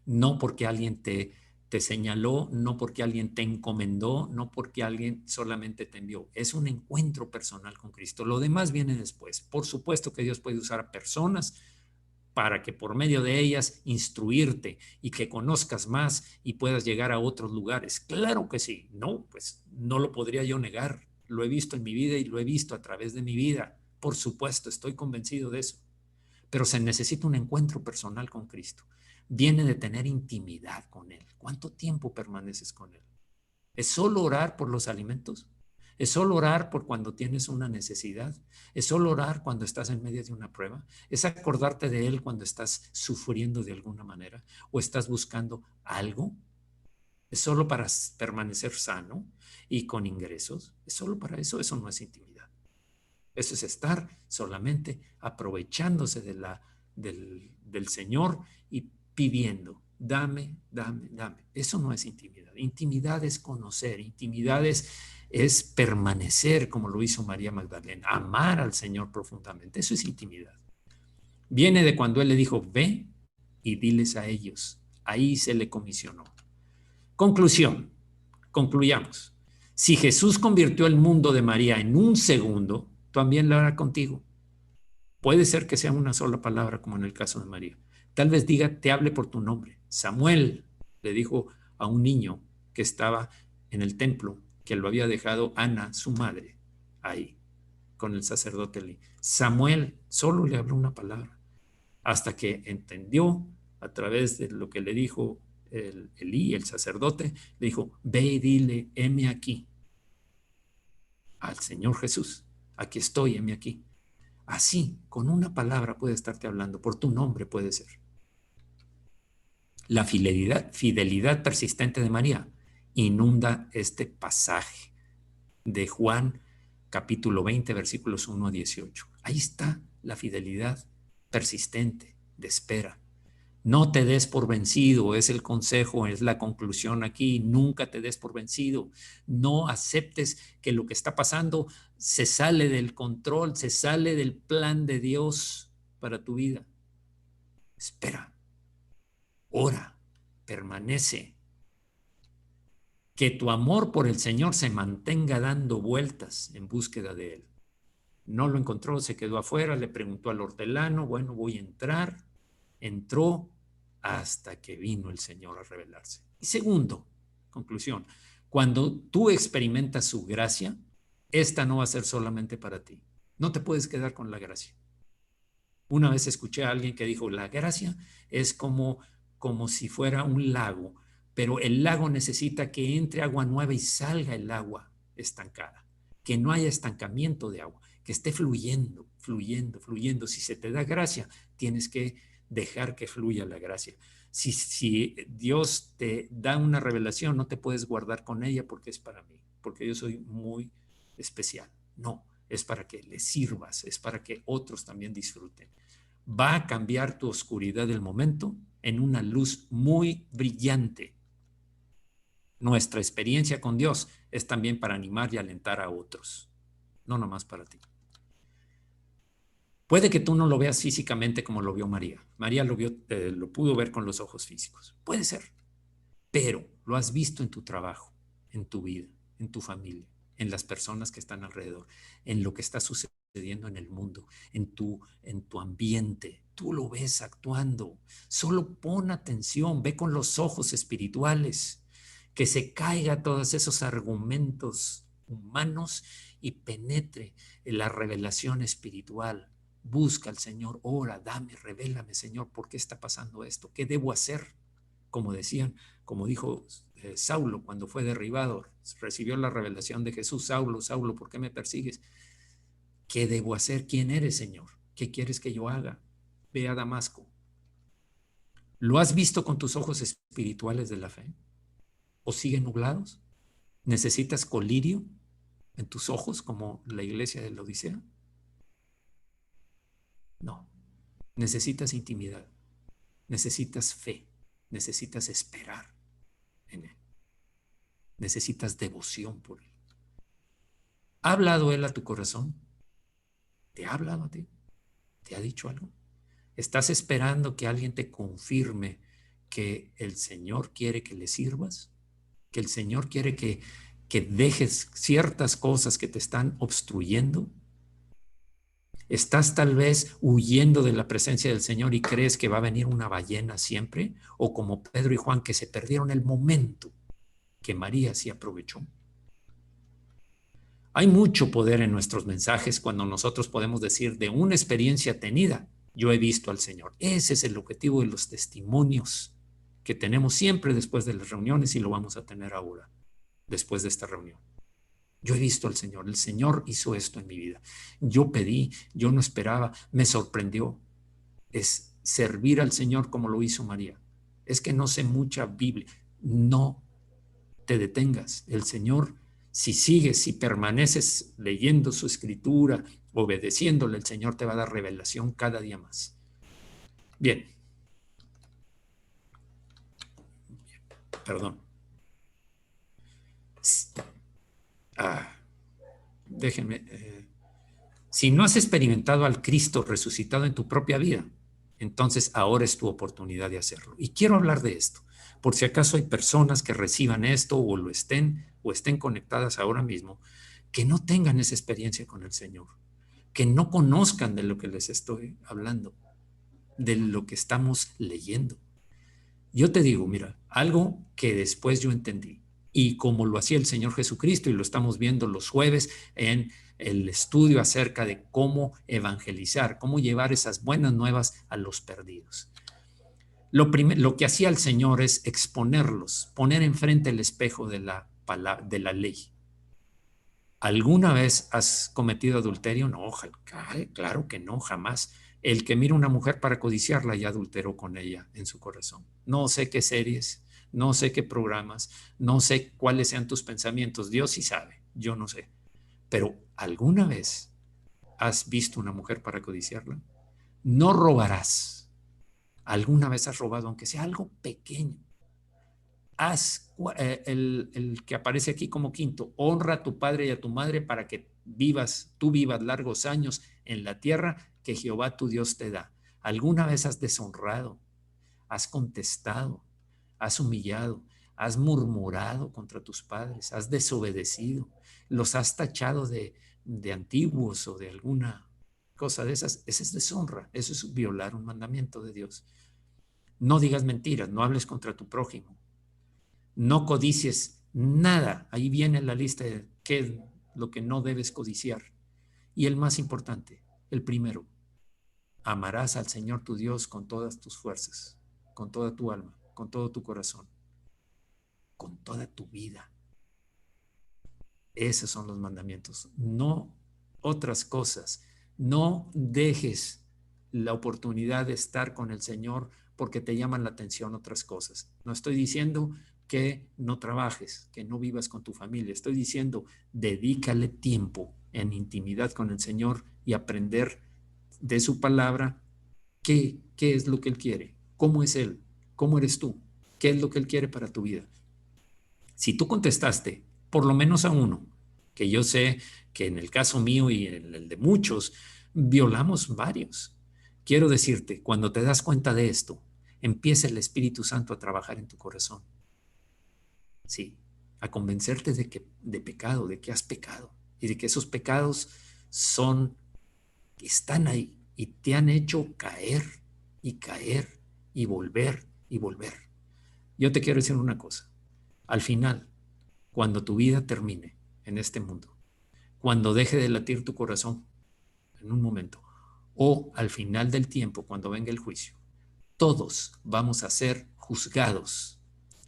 No porque alguien te señaló, no porque alguien te encomendó, no porque alguien solamente te envió. Es un encuentro personal con Cristo. Lo demás viene después. Por supuesto que Dios puede usar a personas para que por medio de ellas instruirte y que conozcas más y puedas llegar a otros lugares. Claro que sí. No, pues no lo podría yo negar. Lo he visto en mi vida y lo he visto a través de mi vida. Por supuesto, estoy convencido de eso. Pero se necesita un encuentro personal con Cristo. Viene de tener intimidad con Él. ¿Cuánto tiempo permaneces con Él? ¿Es solo orar por los alimentos? ¿Es solo orar por cuando tienes una necesidad? ¿Es solo orar cuando estás en medio de una prueba? ¿Es acordarte de Él cuando estás sufriendo de alguna manera? ¿O estás buscando algo? ¿Es solo para permanecer sano y con ingresos? ¿Es solo para eso? Eso no es intimidad. Eso es estar solamente aprovechándose del Señor y pidiendo, dame, dame, dame. Eso no es intimidad. Intimidad es conocer, intimidad es permanecer como lo hizo María Magdalena, amar al Señor profundamente. Eso es intimidad. Viene de cuando Él le dijo, ve y diles a ellos. Ahí se le comisionó. Conclusión, concluyamos. Si Jesús convirtió el mundo de María en un segundo, también lo hará contigo. Puede ser que sea una sola palabra, como en el caso de María. Tal vez diga, te hable por tu nombre. Samuel le dijo a un niño que estaba en el templo, que lo había dejado Ana, su madre, ahí, con el sacerdote Elí. Samuel solo le habló una palabra, hasta que entendió a través de lo que le dijo Elí, el sacerdote, le dijo, ve y dile, heme aquí, al Señor Jesús, aquí estoy, heme aquí. Así, con una palabra puede estarte hablando, por tu nombre puede ser. La fidelidad persistente de María inunda este pasaje de Juan capítulo 20 versículos 1 a 18. Ahí está la fidelidad persistente de espera. No te des por vencido, es el consejo, es la conclusión aquí. Nunca te des por vencido. No aceptes que lo que está pasando se sale del control, se sale del plan de Dios para tu vida. Espera, ora, permanece. Que tu amor por el Señor se mantenga dando vueltas en búsqueda de Él. No lo encontró, se quedó afuera, le preguntó al hortelano, bueno, voy a entrar. Entró hasta que vino el Señor a revelarse. Y segundo, conclusión, cuando tú experimentas su gracia, esta no va a ser solamente para ti. No te puedes quedar con la gracia. Una vez escuché a alguien que dijo, la gracia es como si fuera un lago, pero el lago necesita que entre agua nueva y salga el agua estancada, que no haya estancamiento de agua, que esté fluyendo, fluyendo, fluyendo. Si se te da gracia, tienes que dejar que fluya la gracia. Si Dios te da una revelación, no te puedes guardar con ella porque es para mí, porque yo soy muy especial. No, es para que le sirvas, es para que otros también disfruten. Va a cambiar tu oscuridad del momento en una luz muy brillante. Nuestra experiencia con Dios es también para animar y alentar a otros, no nomás para ti. Puede que tú no lo veas físicamente como lo vio María. María lo pudo ver con los ojos físicos. Puede ser, pero lo has visto en tu trabajo, en tu vida, en tu familia, en las personas que están alrededor, en lo que está sucediendo en el mundo, en tu ambiente. Tú lo ves actuando. Solo pon atención, ve con los ojos espirituales, que se caiga todos esos argumentos humanos y penetre en la revelación espiritual. Busca al Señor, ora, dame, revélame, Señor, ¿por qué está pasando esto? ¿Qué debo hacer? Como decían, como dijo Saulo cuando fue derribado, recibió la revelación de Jesús: Saulo, Saulo, ¿por qué me persigues? ¿Qué debo hacer? ¿Quién eres, Señor? ¿Qué quieres que yo haga? Ve a Damasco. ¿Lo has visto con tus ojos espirituales de la fe? ¿O siguen nublados? ¿Necesitas colirio en tus ojos como la iglesia de la Odisea? No. Necesitas intimidad, necesitas fe, necesitas esperar en Él, necesitas devoción por Él. ¿Ha hablado Él a tu corazón? ¿Te ha hablado a ti? ¿Te ha dicho algo? ¿Estás esperando que alguien te confirme que el Señor quiere que le sirvas? ¿Que el Señor quiere que dejes ciertas cosas que te están obstruyendo? ¿Estás tal vez huyendo de la presencia del Señor y crees que va a venir una ballena siempre? ¿O como Pedro y Juan, que se perdieron el momento que María sí aprovechó? Hay mucho poder en nuestros mensajes cuando nosotros podemos decir de una experiencia tenida, yo he visto al Señor. Ese es el objetivo de los testimonios que tenemos siempre después de las reuniones, y lo vamos a tener ahora, después de esta reunión. Yo he visto al Señor, el Señor hizo esto en mi vida. Yo pedí, yo no esperaba, me sorprendió. Es servir al Señor como lo hizo María. Es que no sé mucha Biblia. No te detengas. El Señor, si sigues, si permaneces leyendo su escritura, obedeciéndole, el Señor te va a dar revelación cada día más. Bien. Perdón. Déjenme. Si no has experimentado al Cristo resucitado en tu propia vida, entonces ahora es tu oportunidad de hacerlo. Y quiero hablar de esto, por si acaso hay personas que reciban esto o estén conectadas ahora mismo, que no tengan esa experiencia con el Señor, que no conozcan de lo que les estoy hablando, de lo que estamos leyendo. Yo te digo, mira, algo que después yo entendí, y como lo hacía el Señor Jesucristo, y lo estamos viendo los jueves en el estudio acerca de cómo evangelizar, cómo llevar esas buenas nuevas a los perdidos. Lo que hacía el Señor es exponerlos, poner enfrente el espejo de la ley. ¿Alguna vez has cometido adulterio? No, claro que no, jamás. El que mira a una mujer para codiciarla ya adulteró con ella en su corazón. No sé qué series, no sé qué programas, no sé cuáles sean tus pensamientos. Dios sí sabe, yo no sé. Pero ¿alguna vez has visto una mujer para codiciarla? No robarás. ¿Alguna vez has robado, aunque sea algo pequeño? Haz el que aparece aquí como quinto: honra a tu padre y a tu madre para que tú vivas largos años en la tierra que Jehová tu Dios te da. ¿Alguna vez has deshonrado? ¿Has contestado? ¿Has humillado? ¿Has murmurado contra tus padres? ¿Has desobedecido? ¿Los has tachado de antiguos o de alguna cosa de esas? Esa es deshonra, eso es violar un mandamiento de Dios. No digas mentiras, no hables contra tu prójimo, no codicies nada. Ahí viene la lista de qué es lo que no debes codiciar. Y el más importante, el primero: amarás al Señor tu Dios con todas tus fuerzas, con toda tu alma, con todo tu corazón, con toda tu vida. Esos son los mandamientos, no otras cosas. No dejes la oportunidad de estar con el Señor porque te llaman la atención otras cosas. No estoy diciendo que no trabajes, que no vivas con tu familia. Estoy diciendo, dedícale tiempo en intimidad con el Señor y aprender de su palabra qué es lo que Él quiere, cómo es Él, cómo eres tú, qué es lo que Él quiere para tu vida. Si tú contestaste por lo menos a uno, que yo sé que en el caso mío y en el de muchos, violamos varios. Quiero decirte, cuando te das cuenta de esto, empieza el Espíritu Santo a trabajar en tu corazón. Sí, a convencerte de pecado, de que has pecado y de que esos pecados están ahí y te han hecho caer y caer y volver y volver. Yo te quiero decir una cosa. Al final, cuando tu vida termine en este mundo, cuando deje de latir tu corazón en un momento, o al final del tiempo, cuando venga el juicio, todos vamos a ser juzgados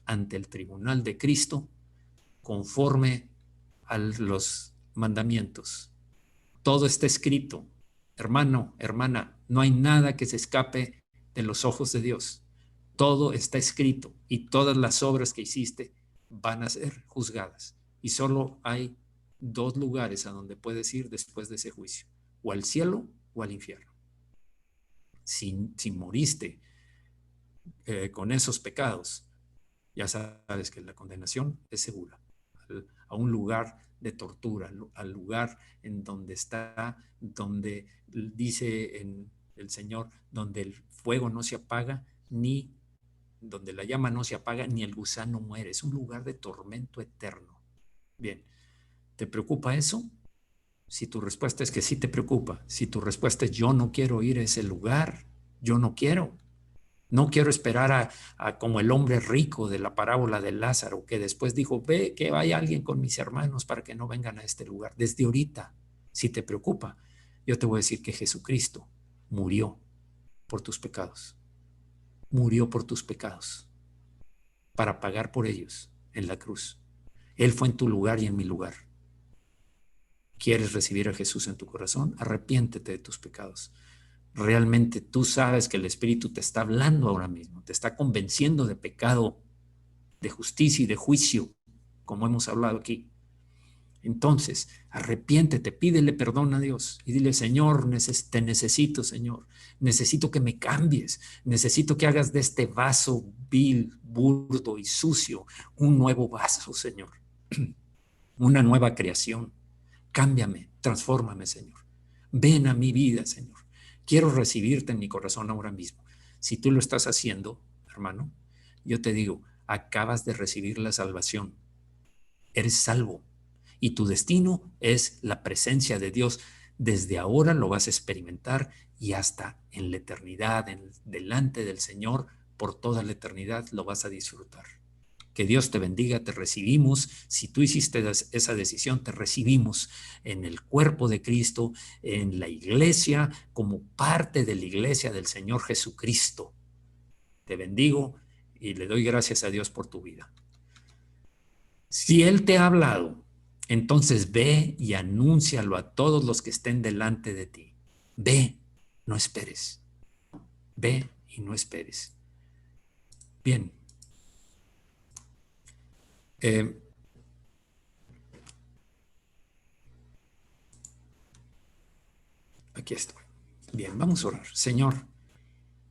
ante el tribunal de Cristo conforme a los mandamientos. Todo está escrito. Hermano, hermana, no hay nada que se escape de los ojos de Dios. Todo está escrito y todas las obras que hiciste van a ser juzgadas. Y solo hay dos lugares a donde puedes ir después de ese juicio: o al cielo o al infierno. Si moriste con esos pecados, ya sabes que la condenación es segura, a un lugar de tortura, al lugar en donde dice en el Señor, donde el fuego no se apaga, ni donde la llama no se apaga, ni el gusano muere. Es un lugar de tormento eterno. Bien, ¿te preocupa eso? Si tu respuesta es que sí te preocupa, si tu respuesta es yo no quiero ir a ese lugar, yo no quiero, no quiero esperar a como el hombre rico de la parábola de Lázaro, que después dijo, ve que vaya alguien con mis hermanos para que no vengan a este lugar. Desde ahorita, si te preocupa, yo te voy a decir que Jesucristo murió por tus pecados, murió por tus pecados, para pagar por ellos en la cruz. Él fue en tu lugar y en mi lugar. ¿Quieres recibir a Jesús en tu corazón? Arrepiéntete de tus pecados. Realmente tú sabes que el Espíritu te está hablando ahora mismo, te está convenciendo de pecado, de justicia y de juicio, como hemos hablado aquí. Entonces, arrepiéntete, pídele perdón a Dios y dile, Señor, te necesito, Señor. Necesito que me cambies. Necesito que hagas de este vaso vil, burdo y sucio un nuevo vaso, Señor. Una nueva creación. Cámbiame, transfórmame, Señor. Ven a mi vida, Señor. Quiero recibirte en mi corazón ahora mismo. Si tú lo estás haciendo, hermano, yo te digo, acabas de recibir la salvación. Eres salvo y tu destino es la presencia de Dios. Desde ahora lo vas a experimentar y hasta en la eternidad, delante del Señor, por toda la eternidad lo vas a disfrutar. Que Dios te bendiga, te recibimos. Si tú hiciste esa decisión, te recibimos en el cuerpo de Cristo, en la iglesia, como parte de la iglesia del Señor Jesucristo. Te bendigo y le doy gracias a Dios por tu vida. Si Él te ha hablado, entonces ve y anúncialo a todos los que estén delante de ti. Ve, no esperes. Ve y no esperes. Bien. Aquí estoy. Bien, vamos a orar. Señor,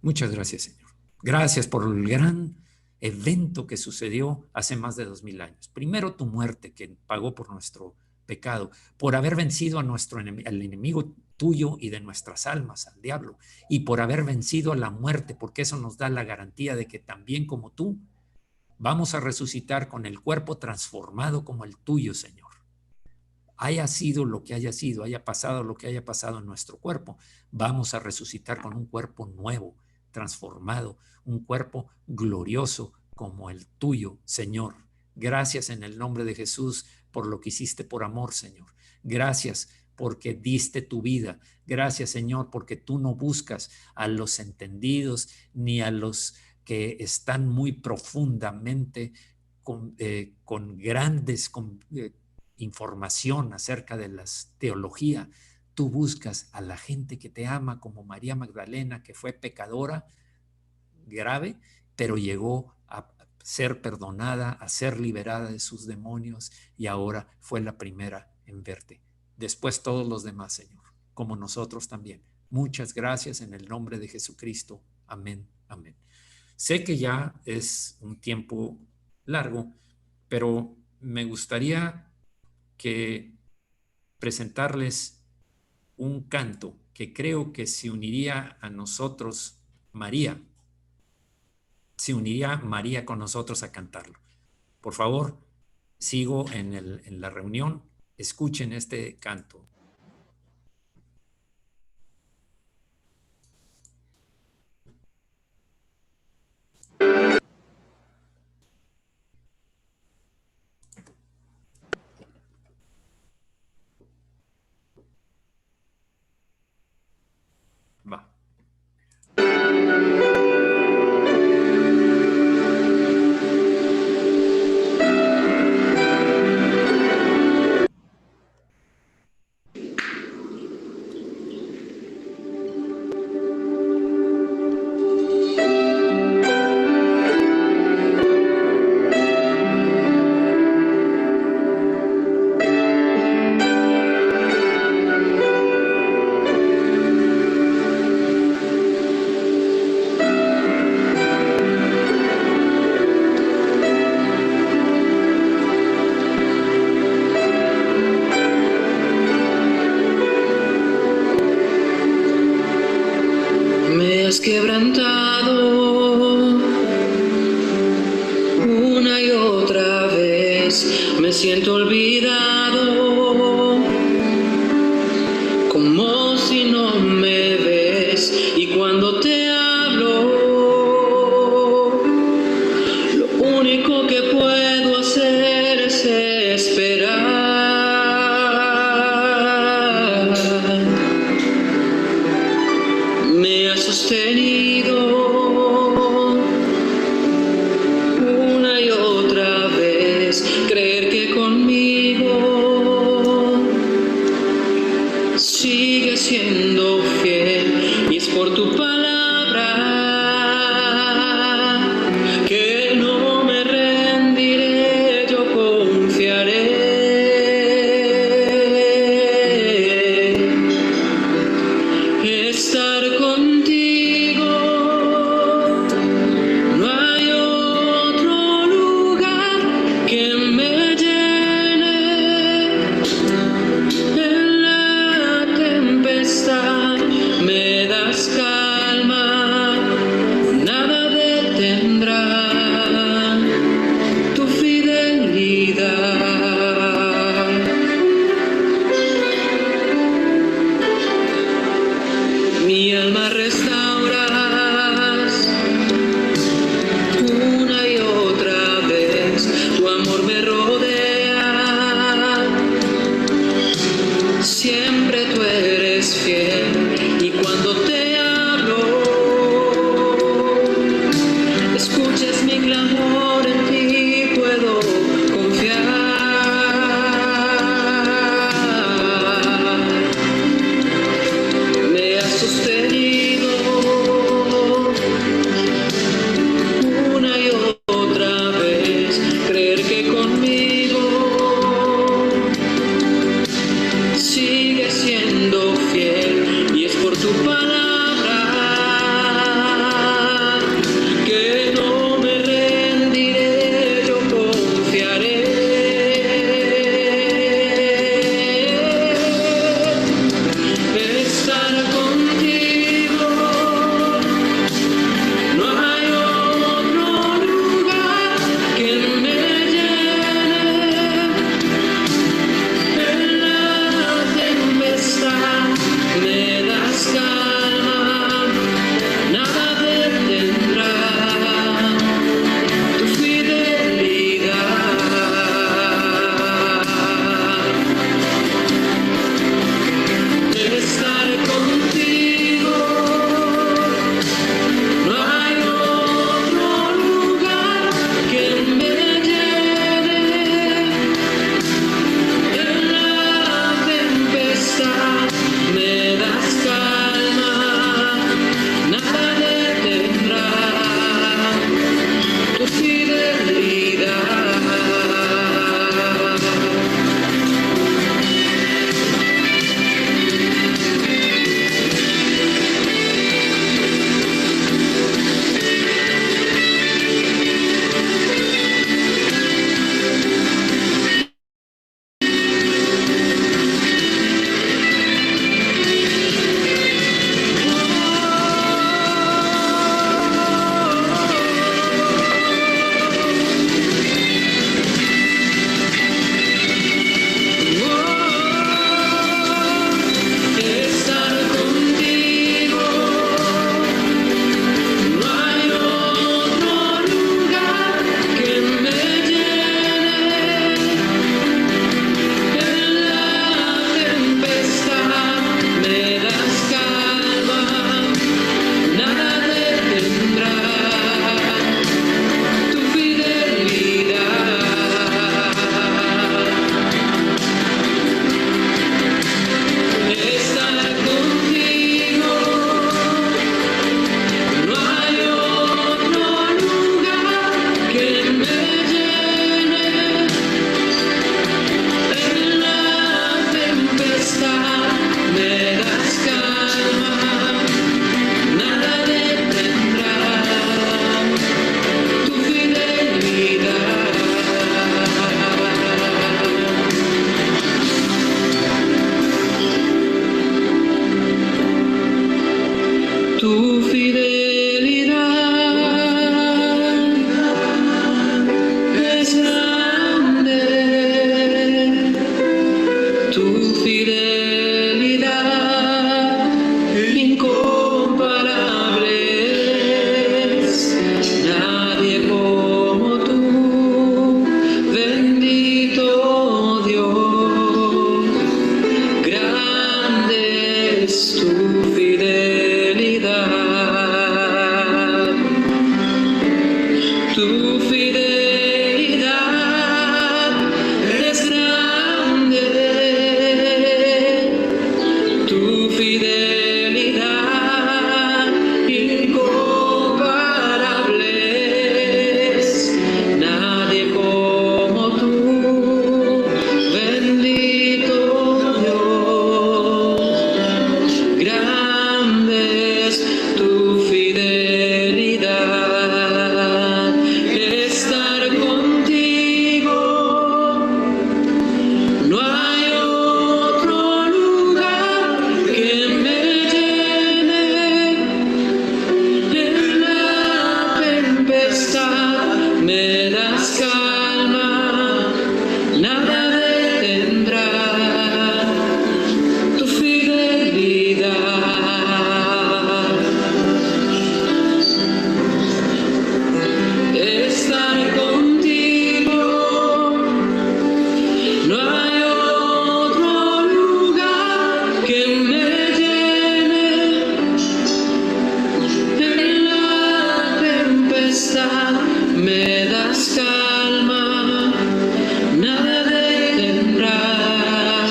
muchas gracias, Señor. Gracias por el gran evento que sucedió hace más de 2000 años. Primero tu muerte, que pagó por nuestro pecado, por haber vencido a al enemigo tuyo y de nuestras almas, al diablo, y por haber vencido a la muerte, porque eso nos da la garantía de que también como tú, vamos a resucitar con el cuerpo transformado como el tuyo, Señor. Haya sido lo que haya sido, haya pasado lo que haya pasado en nuestro cuerpo, vamos a resucitar con un cuerpo nuevo, transformado, un cuerpo glorioso como el tuyo, Señor. Gracias en el nombre de Jesús por lo que hiciste por amor, Señor. Gracias porque diste tu vida. Gracias, Señor, porque tú no buscas a los entendidos ni a los que están muy profundamente con grandes información acerca de la teología. Tú buscas a la gente que te ama, como María Magdalena, que fue pecadora grave, pero llegó a ser perdonada, a ser liberada de sus demonios y ahora fue la primera en verte. Después todos los demás, Señor, como nosotros también. Muchas gracias en el nombre de Jesucristo. Amén, amén. Sé que ya es un tiempo largo, pero me gustaría que presentarles un canto que creo que se uniría a nosotros María. Se uniría María con nosotros a cantarlo. Por favor, sigo en la reunión. Escuchen este canto. Va. Me has quebrantado una y otra vez, me siento olvidado, como si no me ves, y cuando te hablo, lo único que puedo hacer es esperar. Me has sostenido una y otra vez, creer que conmigo sigue siendo fiel. fidelidad incomparable es. Nadie como tú, bendito Dios. Grande es tu fidelidad. Estar contigo, no hay otro lugar que me llene. En la tempestad me das calma, nada detendrá tu fidelidad. Estar contigo, no hay otro lugar que me llene. En la tempestad me das calma, nada detendrá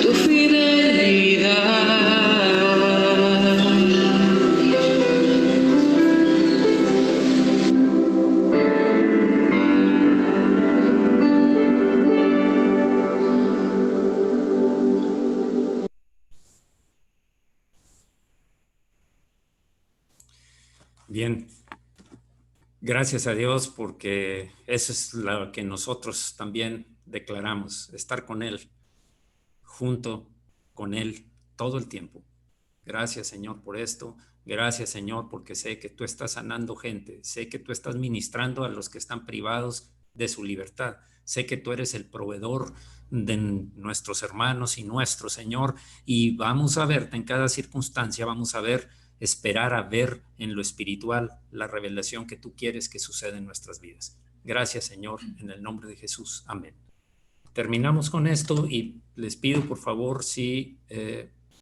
tu fidelidad. Bien, gracias a Dios porque eso es lo que nosotros también declaramos, estar con Él, junto con Él todo el tiempo. Gracias, Señor, por esto. Gracias, Señor, porque sé que tú estás sanando gente. Sé que tú estás ministrando a los que están privados de su libertad. Sé que tú eres el proveedor de nuestros hermanos y nuestro, Señor. Y vamos a verte en cada circunstancia. Vamos a esperar a ver en lo espiritual la revelación que tú quieres que suceda en nuestras vidas. Gracias, Señor, en el nombre de Jesús. Amén. Terminamos con esto y les pido, por favor, si